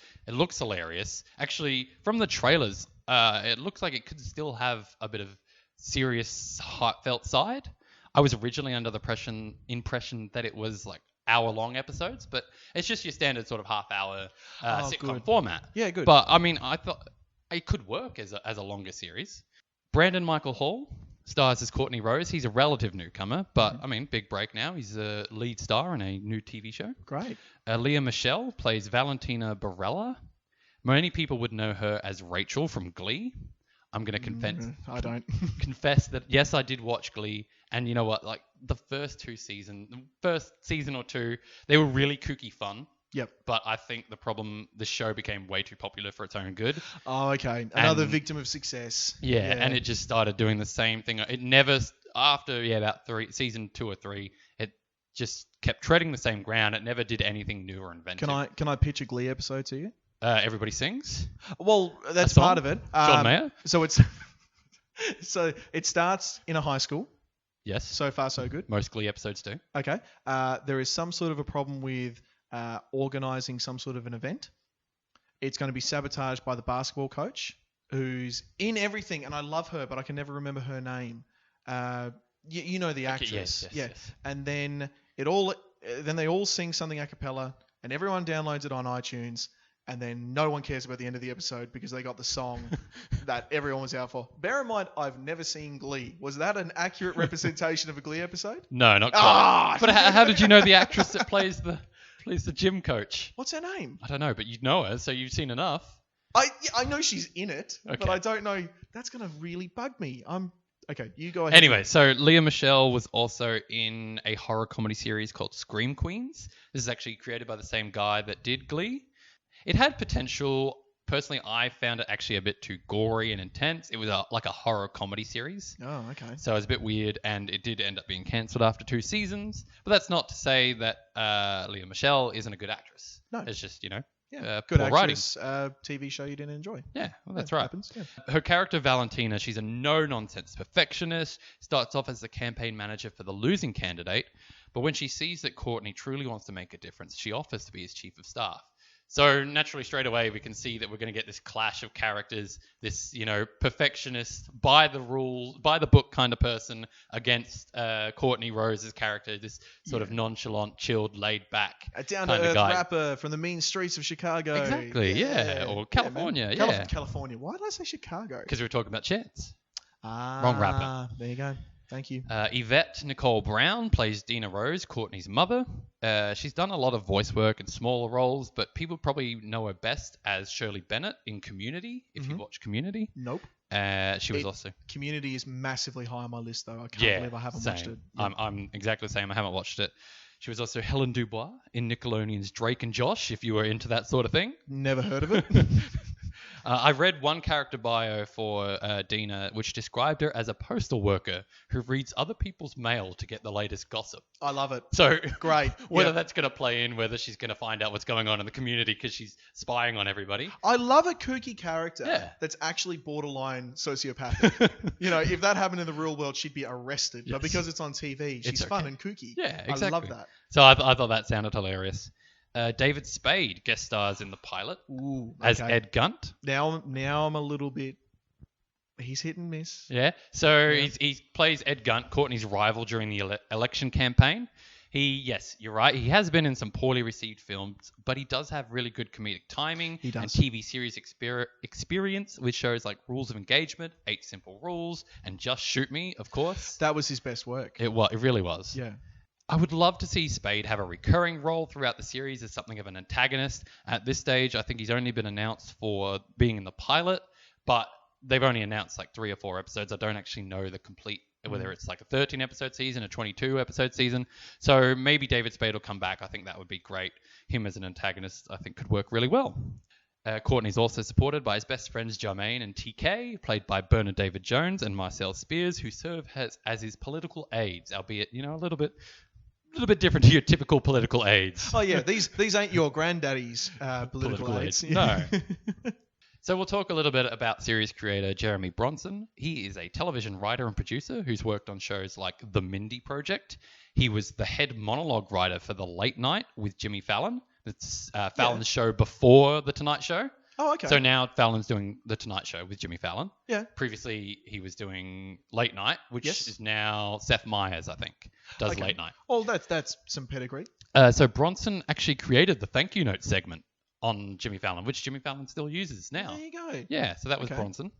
A: hilarious. Actually, from the trailers, it looks like it could still have a bit of serious, heartfelt side. I was originally under the impression that it was like hour-long episodes, but it's just your standard sort of half-hour sitcom
B: good.
A: format.
B: Yeah, good.
A: But I mean, I thought it could work as a longer series. Brandon Michael Hall stars as Courtney Rose. He's a relative newcomer, but I mean, big break now. He's a lead star in a new TV show.
B: Great.
A: Leah Michelle plays Valentina Barella. Many people would know her as Rachel from Glee. I'm going to
B: I don't.
A: confess that, yes, I did watch Glee. And you know what? Like the first season or two, they were really kooky fun.
B: Yep.
A: But I think the show became way too popular for its own good.
B: Oh, okay. Another
A: And-
B: victim of success.
A: Yeah, and it just started doing the same thing. It never, after about season 2 or 3, it just kept treading the same ground. It never did anything new or inventive.
B: Can I pitch a Glee episode to you?
A: Everybody sings.
B: Well, that's
A: A song?
B: part of it.
A: John Mayer.
B: So it starts in a high school.
A: Yes.
B: So far, so good.
A: Most Glee episodes do.
B: Okay. There is some sort of a problem with organizing some sort of an event. It's going to be sabotaged by the basketball coach, who's in everything, and I love her, but I can never remember her name. You know the actress.
A: Yes.
B: And then they all sing something a cappella, and everyone downloads it on iTunes, and then no one cares about the end of the episode because they got the song that everyone was out for. Bear in mind, I've never seen Glee. Was that an accurate representation of a Glee episode?
A: No, not quite.
B: Ah!
A: But how did you know the actress that plays the gym coach?
B: What's her name?
A: I don't know, but you know her, so you've seen enough.
B: I know she's in it, but
A: Okay.
B: I don't know. That's going to really bug me. Okay, you go ahead.
A: Anyway, so Leah Michelle was also in a horror comedy series called Scream Queens. This is actually created by the same guy that did Glee. It had potential. Personally, I found it actually a bit too gory and intense. It was like a horror comedy series.
B: Oh, okay.
A: So it was a bit weird, and it did end up being cancelled after 2 seasons. But that's not to say that Leah Michelle isn't a good actress.
B: No.
A: It's just,
B: Yeah, good
A: poor writing.
B: actress. TV show you didn't enjoy.
A: Yeah, well, that's
B: Yeah,
A: right.
B: happens, yeah.
A: Her character, Valentina, she's a no-nonsense perfectionist, starts off as the campaign manager for the losing candidate, but when she sees that Courtney truly wants to make a difference, she offers to be his chief of staff. So naturally, straight away, we can see that we're going to get this clash of characters, this, perfectionist, by the rules, by the book kind of person against Courtney Rose's character, this sort of nonchalant, chilled, laid back
B: A
A: kind of
B: down-to-earth
A: guy.
B: rapper from the mean streets of Chicago.
A: Exactly, yeah. Or California,
B: man.
A: yeah.
B: California. Why did I say Chicago?
A: Because we were talking about Chance.
B: Wrong
A: rapper.
B: There you go. Thank you.
A: Yvette Nicole Brown plays Dina Rose, Courtney's mother. She's done a lot of voice work and smaller roles, but people probably know her best as Shirley Bennett in Community, if you watch Community.
B: Nope.
A: She was also...
B: Community is massively high on my list, though. I can't believe I haven't watched it.
A: Same. I'm exactly the same. I haven't watched it. She was also Helen Dubois in Nickelodeon's Drake and Josh, if you were into that sort of thing.
B: Never heard of it.
A: I read one character bio for Dina, which described her as a postal worker who reads other people's mail to get the latest gossip.
B: I love it.
A: So
B: Great.
A: whether
B: Yeah.
A: that's going to play in, whether she's going to find out what's going on in the community because she's spying on everybody.
B: I love a kooky character
A: Yeah.
B: that's actually borderline sociopathic. If that happened in the real world, she'd be arrested. But
A: Yes.
B: because it's on TV, she's
A: It's
B: fun
A: okay.
B: and kooky.
A: Yeah,
B: I love
A: exactly.
B: that.
A: So I thought that sounded hilarious. David Spade guest stars in the pilot
B: Ooh,
A: as
B: okay.
A: Ed Gunt.
B: Now I'm a little bit. He's hit and miss.
A: Yeah. So
B: Yeah.
A: he plays Ed Gunt, Courtney's rival during the election campaign. Yes, you're right. He has been in some poorly received films, but he does have really good comedic timing
B: He does.
A: and TV series experience with shows like Rules of Engagement, 8 Simple Rules, and Just Shoot Me, of course.
B: That was his best work.
A: It really was.
B: Yeah.
A: I would love to see Spade have a recurring role throughout the series as something of an antagonist. At this stage, I think he's only been announced for being in the pilot, but they've only announced like 3 or 4 episodes. I don't actually know the complete whether it's like a 13 episode season, a 22 episode season. So maybe David Spade will come back. I think that would be great. Him as an antagonist, I think, could work really well. Courtney's also supported by his best friends Jermaine and TK, played by Bernard David Jones and Marcel Spears, who serve as his political aides, albeit, a little bit different to your typical political aides.
B: Oh yeah, these ain't your granddaddy's political aides.
A: No. So we'll talk a little bit about series creator Jeremy Bronson. He is a television writer and producer who's worked on shows like The Mindy Project. He was the head monologue writer for The Late Night with Jimmy Fallon. It's Fallon's show before The Tonight Show.
B: Oh, okay.
A: So now Fallon's doing The Tonight Show with Jimmy Fallon.
B: Yeah.
A: Previously, he was doing Late Night, which
B: Yes.
A: is now Seth Meyers, I think, does
B: Okay.
A: Late Night.
B: Well, that's some pedigree.
A: So Bronson actually created the thank you note segment on Jimmy Fallon, which Jimmy Fallon still uses now.
B: There you go.
A: Yeah, so that was
B: Okay.
A: Bronson.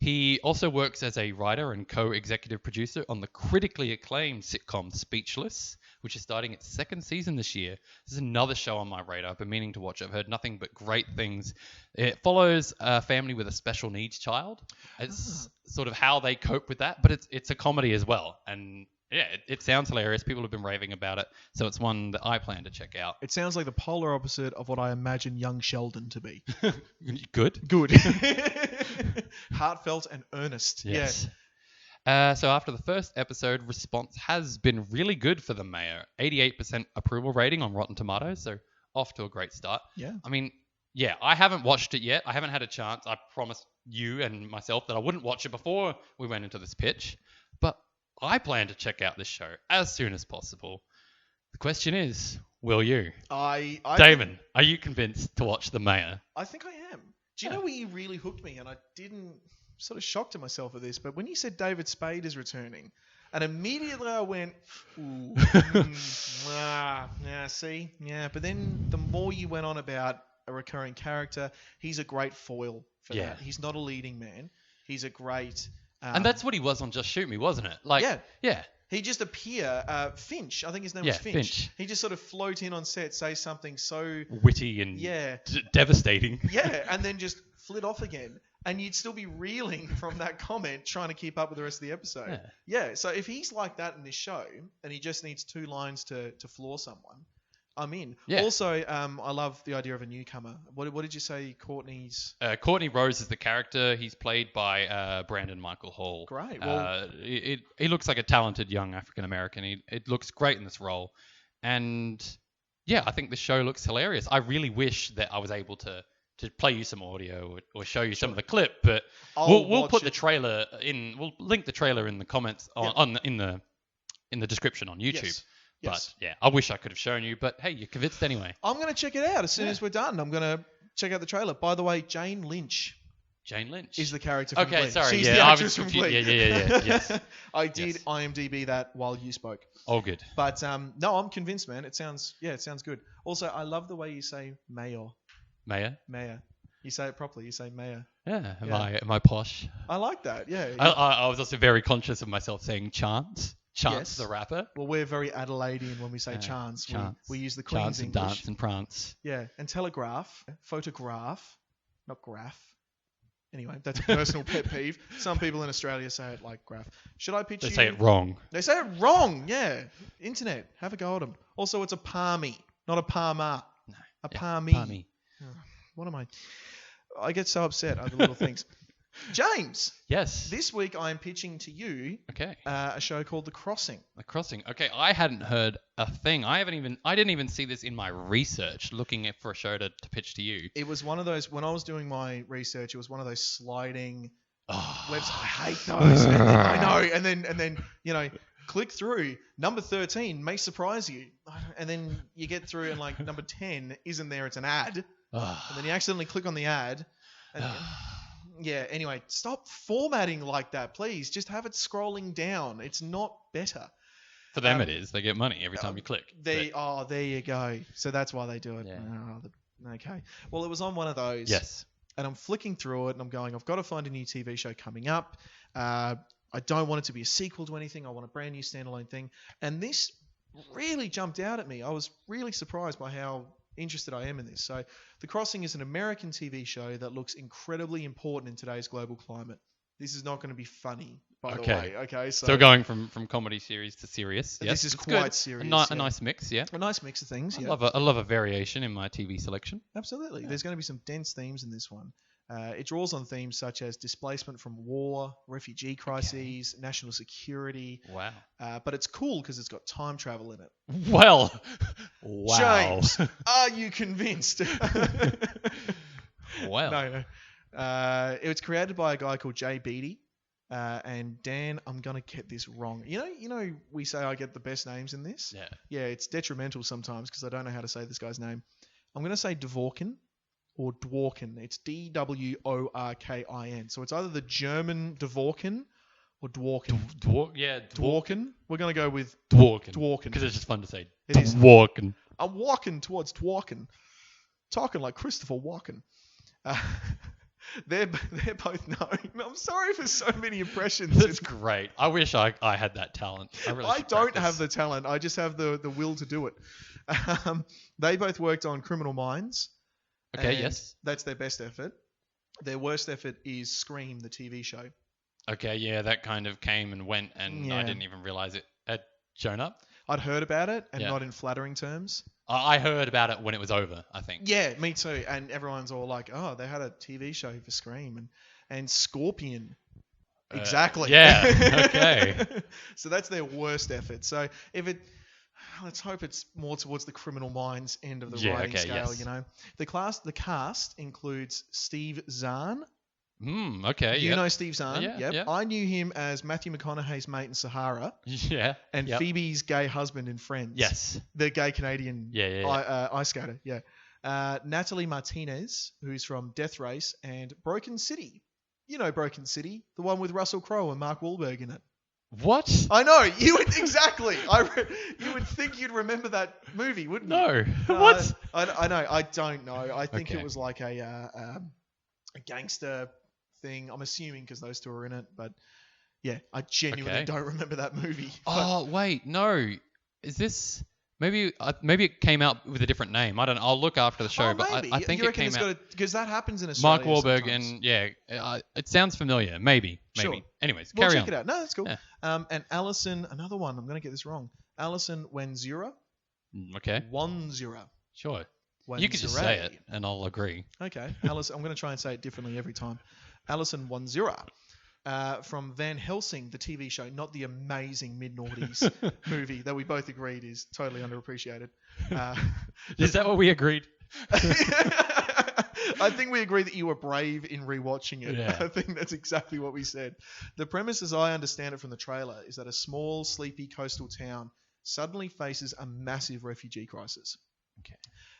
A: He also works as a writer and co-executive producer on the critically acclaimed sitcom Speechless, which is starting its second season this year. This is another show on my radar. I've been meaning to watch it. I've heard nothing but great things. It follows a family with a special needs child. It's sort of how they cope with that, but it's a comedy as well. And yeah, it sounds hilarious. People have been raving about it, so it's one that I plan to check out.
B: It sounds like the polar opposite of what I imagine young Sheldon to be.
A: Good?
B: Good. Heartfelt and earnest.
A: Yes. So after the first episode, response has been really good for The Mayor. 88% approval rating on Rotten Tomatoes, so off to a great start.
B: Yeah.
A: I mean, yeah, I haven't watched it yet. I haven't had a chance. I promised you and myself that I wouldn't watch it before we went into this pitch. But I plan to check out this show as soon as possible. The question is, will you?
B: I
A: Damon, are you convinced to watch The Mayor?
B: I think I am. Do you know where you really hooked me? And I didn't, sort of shocked at myself at this, but when you said David Spade is returning, and immediately I went, ooh, see? Yeah, but then the more you went on about a recurring character, he's a great foil for
A: Yeah.
B: that. He's not a leading man. He's a great...
A: And that's what he was on Just Shoot Me, wasn't it? Like, yeah.
B: He just appear, Finch, I think his name
A: Yeah,
B: was Finch.
A: Finch.
B: He just sort of float in on set, say something so...
A: Witty and devastating.
B: Yeah, and then just flit off again. And you'd still be reeling from that comment, trying to keep up with the rest of the episode. Yeah, so if he's like that in this show, and he just needs 2 lines to floor someone, I'm in.
A: Yeah.
B: Also, I love the idea of a newcomer. What did you say Courtney's...
A: Courtney Rose is the character. He's played by Brandon Michael Hall.
B: Great. Well,
A: he looks like a talented young African-American. It looks great in this role. And yeah, I think the show looks hilarious. I really wish that I was able to play you some audio or show you some of the clip, but we'll put the trailer in. We'll link the trailer in the comments in the description on YouTube.
B: Yes.
A: But yeah, I wish I could have shown you, but hey, you're convinced anyway.
B: I'm going to check it out as soon as we're done. I'm going to check out the trailer. By the way, Jane Lynch is the character from Glee.
A: Okay, sorry.
B: She's
A: yeah,
B: the
A: I
B: actress
A: was
B: from
A: confused.
B: Glee.
A: Yeah. Yes.
B: I did IMDb that while you spoke.
A: Oh, good.
B: But no, I'm convinced, man. It sounds good. Also, I love the way you say mayor.
A: Mayor?
B: Mayor. You say it properly. You say mayor.
A: Yeah. Am I posh?
B: I like that. Yeah.
A: I was also very conscious of myself saying Chance. Chance the rapper.
B: Well, we're very Adelaidean when we say chance. We use the Queen's
A: Chance and
B: English.
A: dance and prance.
B: Yeah, and telegraph, photograph, not graph. Anyway, that's a personal pet peeve. Some people in Australia say it like graph. Should I pitch
A: They
B: you?
A: say it wrong.
B: They say it wrong. Yeah. Internet. Have a go at them. Also, it's a palmy, not a palmer.
A: No.
B: A
A: Yeah,
B: palmy.
A: palmy.
B: What am I? I get so upset over little things. James.
A: Yes.
B: This week I am pitching to you a show called The Crossing.
A: The Crossing. Okay, I hadn't heard a thing. I didn't even see this in my research looking for a show to pitch to you.
B: It was one of those, when I was doing my research, it was one of those sliding websites. I hate those. I know. And then, click through. Number 13 may surprise you. And then you get through and like number 10 isn't there. It's an ad. And then you accidentally click on the ad. And yeah, anyway, stop formatting like that, please. Just have it scrolling down. It's not better.
A: For them it is. They get money every time you click.
B: There you go. So that's why they do it.
A: Yeah.
B: Okay. Well, it was on one of those.
A: Yes.
B: And I'm flicking through it and I'm going, I've got to find a new TV show coming up. I don't want it to be a sequel to anything. I want a brand new standalone thing. And this really jumped out at me. I was really surprised by how interested I am in this. So The Crossing is an American TV show that looks incredibly important in today's global climate. This is not going to be funny by the
A: Okay.
B: way. Okay, so
A: Still going from comedy series to serious. Yes,
B: this is
A: it's
B: quite
A: good.
B: serious.
A: A
B: yeah.
A: nice mix, yeah.
B: A nice mix of things.
A: I
B: Yeah,
A: love a variation in my TV selection.
B: absolutely.
A: Yeah.
B: There's going to be some dense themes in this one. It draws on themes such as displacement from war, refugee crises, national security.
A: Wow.
B: But it's cool because it's got time travel in it.
A: Well, wow.
B: James, are you convinced?
A: Well.
B: No. It was created by a guy called Jay Beatty. And Dan, I'm gonna get this wrong. You know, we say I get the best names in this.
A: Yeah.
B: Yeah, it's detrimental sometimes because I don't know how to say this guy's name. I'm gonna say Dworkin or Dworkin. It's Dworkin. So it's either the German Dworkin or Dworkin. Dworkin. We're gonna go with
A: Dworkin.
B: Dworkin.
A: Because it's just fun to say.
B: It is.
A: Dworkin.
B: I'm walking towards Dworkin, talking like Christopher Walken. They're both known. I'm sorry for so many impressions.
A: That's great. I wish I had that talent.
B: I don't have the talent. I just have the will to do it. They both worked on Criminal Minds.
A: Okay,
B: and
A: yes.
B: That's their best effort. Their worst effort is Scream, the TV show.
A: Okay, yeah, that kind of came and went, and I
B: Yeah.
A: didn't even realize it had shown up.
B: I'd heard about it, and
A: Yeah.
B: not in flattering terms.
A: I heard about it when it was over, I think.
B: Yeah, me too. And everyone's all like, "Oh, they had a TV show for Scream and Scorpion." Exactly.
A: Yeah, okay.
B: So that's their worst effort. So let's hope it's more towards the Criminal Minds end of the writing scale.
A: Yes.
B: You know, the cast includes Steve Zahn.
A: Okay,
B: You know Steve Zahn?
A: Yeah,
B: Yep.
A: yeah.
B: I knew him as Matthew McConaughey's mate in Sahara
A: Yeah.
B: and
A: yep.
B: Phoebe's gay husband in Friends.
A: Yes.
B: The gay Canadian
A: Yeah.
B: ice skater. Yeah. Natalie Martinez, who's from Death Race, and Broken City. You know Broken City, the one with Russell Crowe and Mark Wahlberg in it.
A: What?
B: I know, you would exactly. You would think you'd remember that movie, wouldn't you?
A: No. What?
B: I know. I don't know. I think
A: Okay.
B: it was like a gangster thing. I'm assuming because those two are in it, but yeah, I genuinely
A: Okay.
B: don't remember that movie.
A: Oh wait, no. Is this maybe it came out with a different name? I don't know. I'll look after the show, but
B: maybe.
A: I think
B: you
A: it
B: reckon
A: came
B: it's
A: out.
B: because that happens in
A: Mark
B: Australia.
A: Wahlberg
B: sometimes.
A: and it sounds familiar. Maybe.
B: Sure.
A: Anyways,
B: We'll
A: carry
B: check
A: on.
B: it out. No, that's cool.
A: Yeah.
B: And Alison, another one. I'm going to get this wrong. Alison Wenzura.
A: Okay,
B: Wanzura.
A: sure. You could just say it, and I'll agree.
B: Okay. Alison, I'm going to try and say it differently every time. Alison Wanzura. From Van Helsing, the TV show, not the amazing mid-noughties movie that we both agreed is totally underappreciated.
A: Is that what we agreed?
B: I think we agree that you were brave in rewatching it.
A: Yeah.
B: I think that's exactly what we said. The premise, as I understand it from the trailer, is that a small, sleepy coastal town suddenly faces a massive refugee crisis.
A: Okay.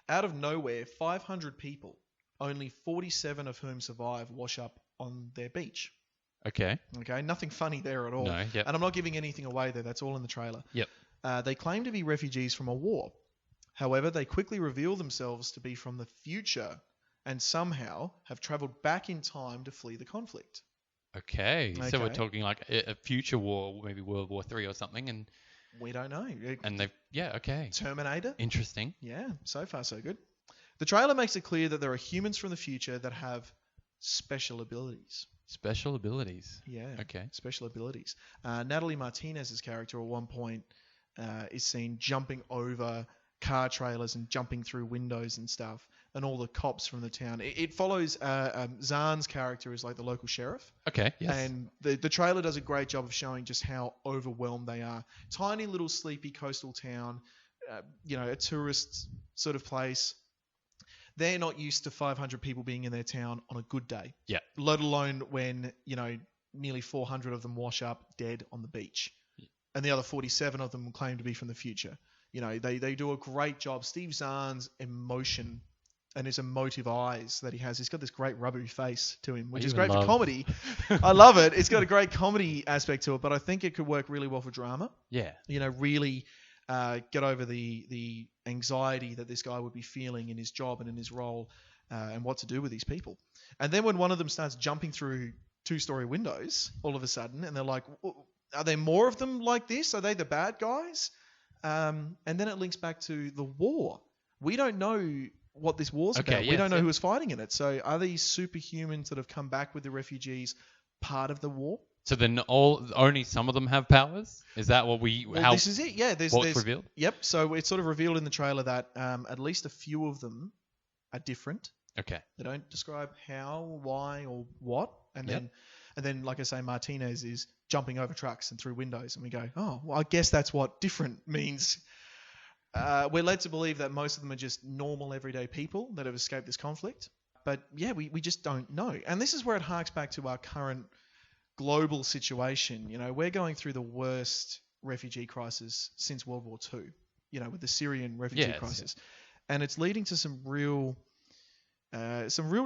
B: Out of nowhere, 500 people, only 47 of whom survive, wash up on their beach.
A: Okay.
B: Okay, nothing funny there at all.
A: No. Yep.
B: And I'm not giving anything away there. That's all in the trailer.
A: Yep.
B: They claim to be refugees from a war. However, they quickly reveal themselves to be from the future and somehow have traveled back in time to flee the conflict.
A: Okay. So we're
B: Okay.
A: talking like a future war, maybe World War III or something, and
B: We don't know.
A: they've okay.
B: Terminator?
A: Interesting.
B: Yeah, so far so good. The trailer makes it clear that there are humans from the future that have special abilities.
A: Special abilities.
B: Yeah.
A: Okay.
B: Special abilities. Natalie Martinez's character at one point is seen jumping over car trailers and jumping through windows and stuff, and all the cops from the town. It follows Zahn's character is like the local sheriff,
A: Okay. Yes.
B: and the trailer does a great job of showing just how overwhelmed they are. Tiny little sleepy coastal town, a tourist sort of place. They're not used to 500 people being in their town on a good day.
A: Yeah.
B: Let alone when, nearly 400 of them wash up dead on the beach. And the other 47 of them claim to be from the future. They do a great job. Steve Zahn's emotion and his emotive eyes that he has. He's got this great rubbery face to him, which is great for comedy. I love it. It's got a great comedy aspect to it, but I think it could work really well for drama.
A: Yeah.
B: Really get over the anxiety that this guy would be feeling in his job and in his role, and what to do with these people. And then when one of them starts jumping through 2-story windows all of a sudden, and they're like, are there more of them like this? Are they the bad guys? And then it links back to the war. We don't know what this war's about. We don't know who was fighting in it. So are these superhumans that have come back with the refugees part of the war?
A: So then only some of them have powers? Is that what
B: This is it. Yeah,
A: what's revealed?
B: Yep. So it's sort of revealed in the trailer that at least a few of them are different.
A: Okay.
B: They don't describe how, why, or what. And then, like I say, Martinez is jumping over trucks and through windows, and we go, oh, well, I guess that's what different means. We're led to believe that most of them are just normal, everyday people that have escaped this conflict. But yeah, we just don't know. And this is where it harks back to our current global situation. You know, we're going through the worst refugee crisis since World War II, you know, with the Syrian refugee crisis. And it's leading to some real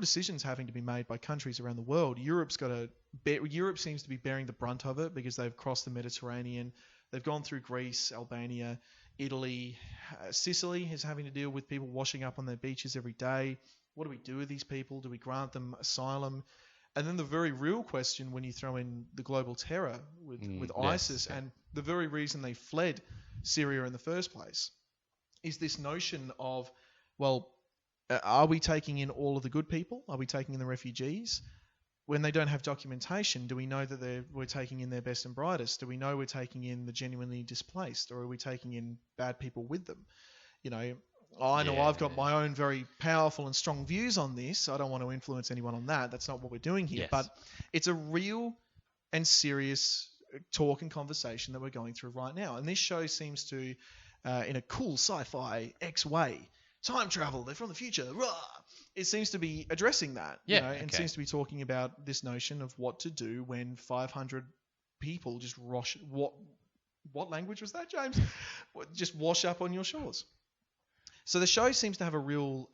B: decisions having to be made by countries around the world. Europe seems to be bearing the brunt of it because they've crossed the Mediterranean. They've gone through Greece, Albania, Italy. Sicily is having to deal with people washing up on their beaches every day. What do we do with these people? Do we grant them asylum? And then the very real question when you throw in the global terror with ISIS and the very reason they fled Syria in the first place is this notion of, well, are we taking in all of the good people? Are we taking in the refugees? When they don't have documentation, do we know that we're taking in their best and brightest? Do we know we're taking in the genuinely displaced, or are we taking in bad people with them? You know, I know I've got my own very powerful and strong views on this. I don't want to influence anyone on that. That's not what we're doing here. But it's a real and serious talk and conversation that we're going through right now. And this show seems to, in a cool sci-fi X way, time travel, they're from the future, rah! It seems to be addressing that, and seems to be talking about this notion of what to do when 500 people just what language was that, James? Just wash up on your shores. So the show seems to have a real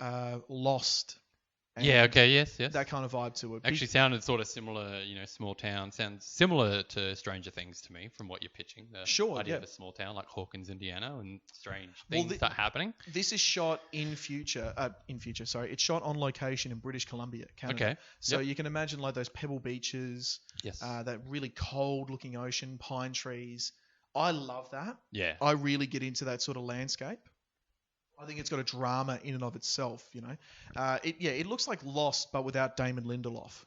B: Lost.
A: Yes.
B: That kind of vibe to it.
A: Actually sounded sort of similar, small town. Sounds similar to Stranger Things to me from what you're pitching. The idea of a small town like Hawkins, Indiana, and strange things start happening.
B: This is shot in future. It's shot on location in British Columbia, Canada.
A: Okay.
B: So you can imagine like those pebble beaches.
A: Yes.
B: That really cold-looking ocean, pine trees. I love that.
A: Yeah.
B: I really get into that sort of landscape. I think it's got a drama in and of itself, It looks like Lost, but without Damon Lindelof.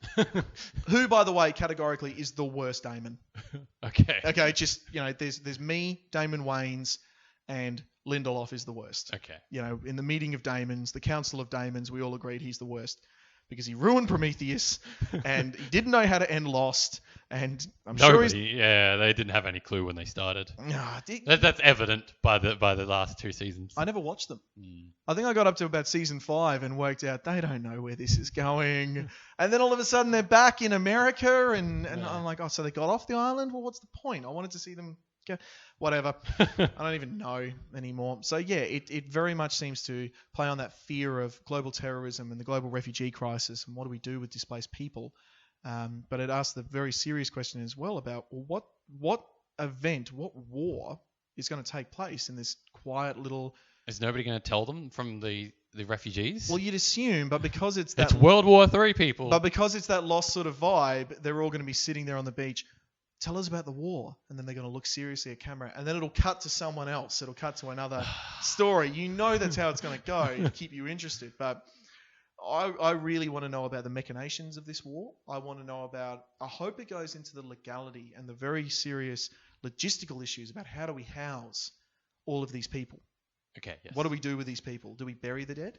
B: Who, by the way, categorically is the worst Damon. Okay, just, there's me, Damon Wayans, and Lindelof is the worst.
A: Okay.
B: In the meeting of Damons, the council of Damons, we all agreed he's the worst. Because he ruined Prometheus, and he didn't know how to end Lost, and I'm sure he's...
A: Yeah, they didn't have any clue when they started. That's evident by the last 2 seasons.
B: I never watched them. I think I got up to about season 5 and worked out they don't know where this is going. And then all of a sudden they're back in America, and I'm like, oh, so they got off the island? Well, what's the point? I wanted to see them go... Whatever. I don't even know anymore. So yeah, it very much seems to play on that fear of global terrorism and the global refugee crisis and what do we do with displaced people. But it asks the very serious question as well about what war is going to take place in this quiet little...
A: Is nobody going to tell them from the refugees?
B: Well, you'd assume, but because it's that...
A: It's World War III, people.
B: But because it's that Lost sort of vibe, they're all going to be sitting there on the beach. Tell us about the war. And then they're going to look seriously at camera. And then it'll cut to someone else. It'll cut to another story. That's how it's going to go to keep you interested. But I really want to know about the machinations of this war. I hope it goes into the legality and the very serious logistical issues about how do we house all of these people.
A: Okay, yes.
B: What do we do with these people? Do we bury the dead?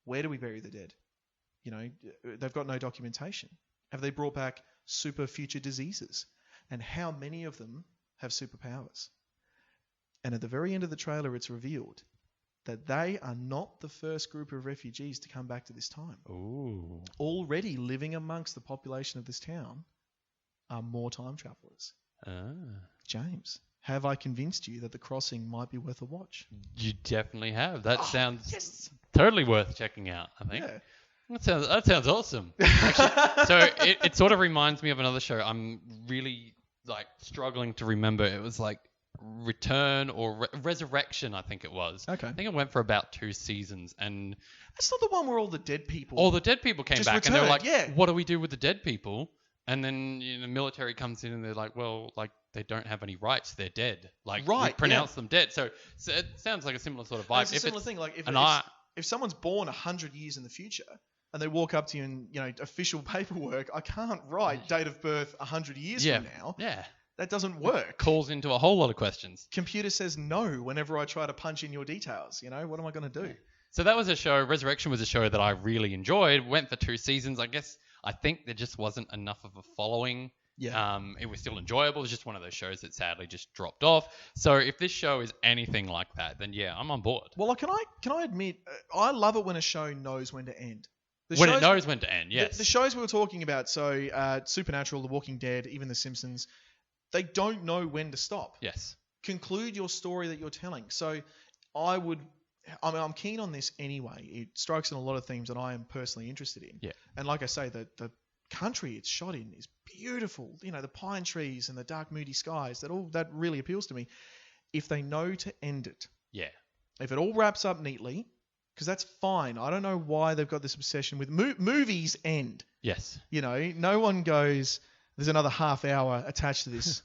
B: Where do we bury the dead? They've got no documentation. Have they brought back super future diseases? And how many of them have superpowers? And at the very end of the trailer, it's revealed that they are not the first group of refugees to come back to this time.
A: Ooh.
B: Already living amongst the population of this town are more time travelers. James, have I convinced you that The Crossing might be worth a watch?
A: You definitely have. That sounds totally worth checking out, I think.
B: Yeah.
A: That sounds awesome. Actually, so it sort of reminds me of another show. I'm really struggling to remember. It was like Return or Resurrection, I think it was.
B: Okay.
A: I think it went for about 2 seasons, and
B: that's not the one where all the dead people.
A: All the dead people came
B: just
A: back,
B: returned,
A: and they were like, "What do we do with the dead people?" And then the military comes in, and they're like, "Well, they don't have any rights. They're dead. We pronounce them dead." So it sounds like a similar sort of vibe.
B: It's a similar thing. Like if someone's born 100 years in the future, and they walk up to you and, official paperwork, I can't write date of birth 100 years from now.
A: Yeah.
B: That doesn't work.
A: Calls into a whole lot of questions.
B: Computer says no whenever I try to punch in your details. What am I going to do?
A: So that was a show. Resurrection was a show that I really enjoyed. Went for 2 seasons. I think there just wasn't enough of a following.
B: Yeah.
A: It was still enjoyable. It was just one of those shows that sadly just dropped off. So if this show is anything like that, then yeah, I'm on board.
B: Well, can I admit, I love it when a show knows when to end.
A: When it knows when to end, yes.
B: The shows we were talking about, so Supernatural, The Walking Dead, even The Simpsons, they don't know when to stop.
A: Yes.
B: Conclude your story that you're telling. So I'm keen on this anyway. It strikes on a lot of themes that I am personally interested in.
A: Yeah.
B: And like I say, the country it's shot in is beautiful. The pine trees and the dark, moody skies. That really appeals to me. If they know to end it.
A: Yeah.
B: If it all wraps up neatly, because that's fine. I don't know why they've got this obsession with movies end.
A: Yes.
B: No one goes, there's another half hour attached to this.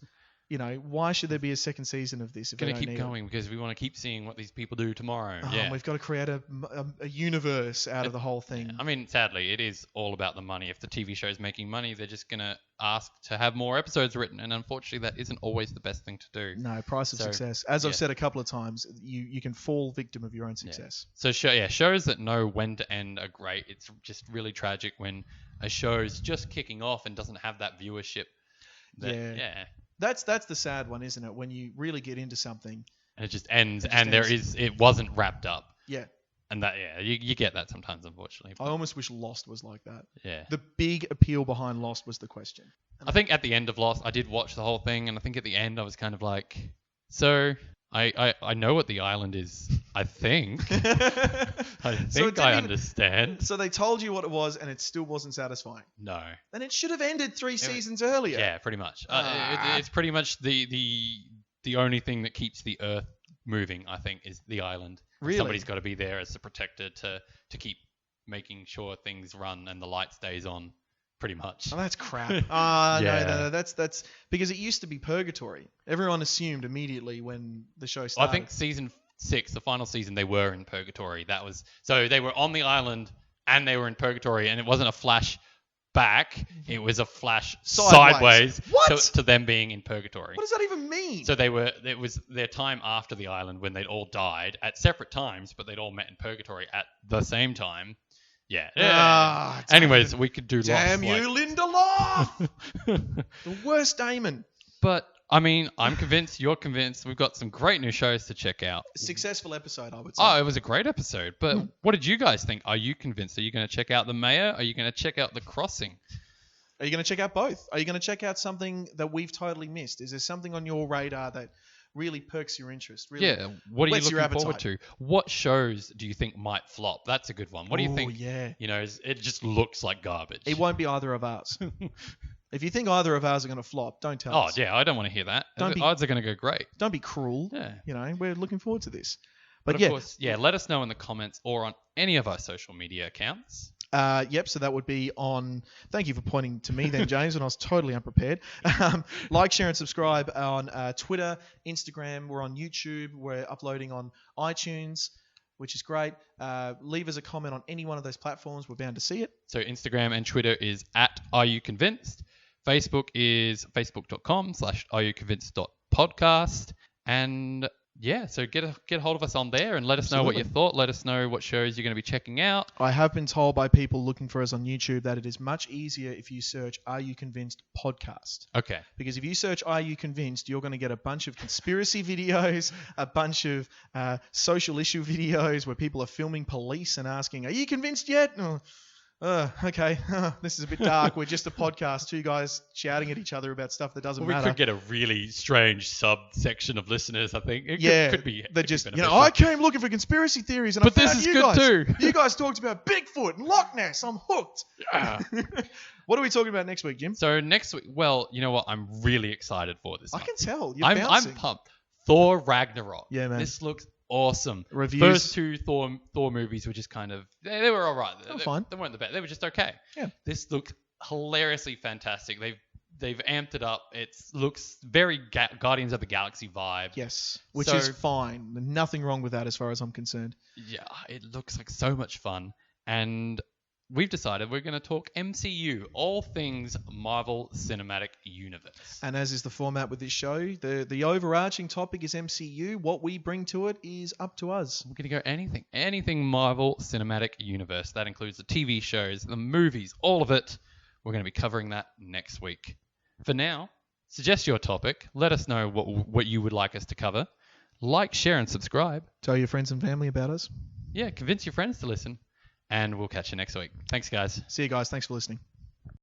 B: Why should there be a second season of this?
A: Going to keep going because we want to keep seeing what these people do tomorrow. Yeah.
B: We've got to create a universe out of the whole thing.
A: Yeah. I mean, sadly, it is all about the money. If the TV show is making money, they're just going to ask to have more episodes written. And unfortunately, that isn't always the best thing to do.
B: No, price of success. As I've said a couple of times, you can fall victim of your own success.
A: So shows that know when to end are great. It's just really tragic when a show's just kicking off and doesn't have that viewership. Yeah.
B: That's the sad one, isn't it? When you really get into something
A: and it just ends, it wasn't wrapped up.
B: Yeah.
A: And you get that sometimes, unfortunately.
B: I almost wish Lost was like that.
A: Yeah.
B: The big appeal behind Lost was the question.
A: I think at the end of Lost, I did watch the whole thing, and I think at the end I was kind of like, so I know what the island is. I think. I understand.
B: So they told you what it was, and it still wasn't satisfying.
A: No.
B: Then it should have ended 3 seasons earlier.
A: Yeah, pretty much. It's pretty much the only thing that keeps the Earth moving, I think, is the island.
B: Really?
A: Somebody's got to be there as a protector to keep making sure things run and the light stays on. Pretty much.
B: Oh, that's crap. No, that's because it used to be purgatory. Everyone assumed immediately when the show started.
A: I think season 6, the final season, they were in purgatory. So they were on the island and they were in purgatory, and it wasn't a flash back; it was a flash sideways to them being in purgatory.
B: What does that even mean?
A: So it was their time after the island when they'd all died at separate times, but they'd all met in purgatory at the same time. Yeah. Anyways, we could do
B: damn
A: Lost.
B: You, Lindelof! The worst Damon.
A: But, I mean, I'm convinced, you're convinced. We've got some great new shows to check out.
B: A successful episode, I would say.
A: Oh, it was a great episode. But what did you guys think? Are you convinced? Are you going to check out The Mayor? Are you going to check out The Crossing?
B: Are you going to check out both? Are you going to check out something that we've totally missed? Is there something on your radar that really perks your interest? Really
A: what are you looking
B: appetite?
A: forward to? What shows do you think might flop? That's a good one. What do you think?
B: Yeah.
A: It just looks like garbage.
B: It won't be either of ours. If you think either of ours are going to flop, don't tell us.
A: Oh, yeah, I don't want to hear that. Odds are going to go great.
B: Don't be cruel.
A: Yeah.
B: We're looking forward to this.
A: But of course, let us know in the comments or on any of our social media accounts.
B: So that would be on... Thank you for pointing to me then, James, when I was totally unprepared. Like, share, and subscribe on Twitter, Instagram. We're on YouTube. We're uploading on iTunes, which is great. Leave us a comment on any one of those platforms. We're bound to see it.
A: So Instagram and Twitter is @areyouconvinced. Facebook is facebook.com/areyouconvinced.podcast. And... so get a hold of us on there and let us know what you thought. Let us know what shows you're going to be checking out.
B: I have been told by people looking for us on YouTube that it is much easier if you search Are You Convinced Podcast.
A: Okay.
B: Because if you search Are You Convinced, you're going to get a bunch of conspiracy videos, a bunch of social issue videos where people are filming police and asking, are you convinced yet? Okay, this is a bit dark. We're just a podcast, 2 guys shouting at each other about stuff that doesn't matter.
A: We could get a really strange subsection of listeners, I think. It could be.
B: They're just, I came looking for conspiracy theories, and I found you guys.
A: This is good too.
B: You guys talked about Bigfoot and Loch Ness. I'm hooked.
A: Yeah.
B: What are we talking about next week, Jim?
A: So next week, well, you know what? I'm really excited for this.
B: I can tell.
A: I'm pumped. Thor Ragnarok.
B: Yeah, man.
A: This looks awesome.
B: Reviews.
A: First 2 Thor movies were just kind of they were all right.
B: Fine.
A: They weren't the best. They were just okay.
B: Yeah.
A: This looks hilariously fantastic. They've amped it up. It looks very Guardians of the Galaxy vibe.
B: Yes, which is fine. Nothing wrong with that as far as I'm concerned.
A: Yeah, it looks like so much fun. And we've decided we're going to talk MCU, all things Marvel Cinematic Universe.
B: And as is the format with this show, the overarching topic is MCU. What we bring to it is up to us.
A: We're going to go anything Marvel Cinematic Universe. That includes the TV shows, the movies, all of it. We're going to be covering that next week. For now, suggest your topic. Let us know what you would like us to cover. Like, share, and subscribe.
B: Tell your friends and family about us.
A: Yeah, convince your friends to listen. And we'll catch you next week. Thanks, guys.
B: See you guys. Thanks for listening.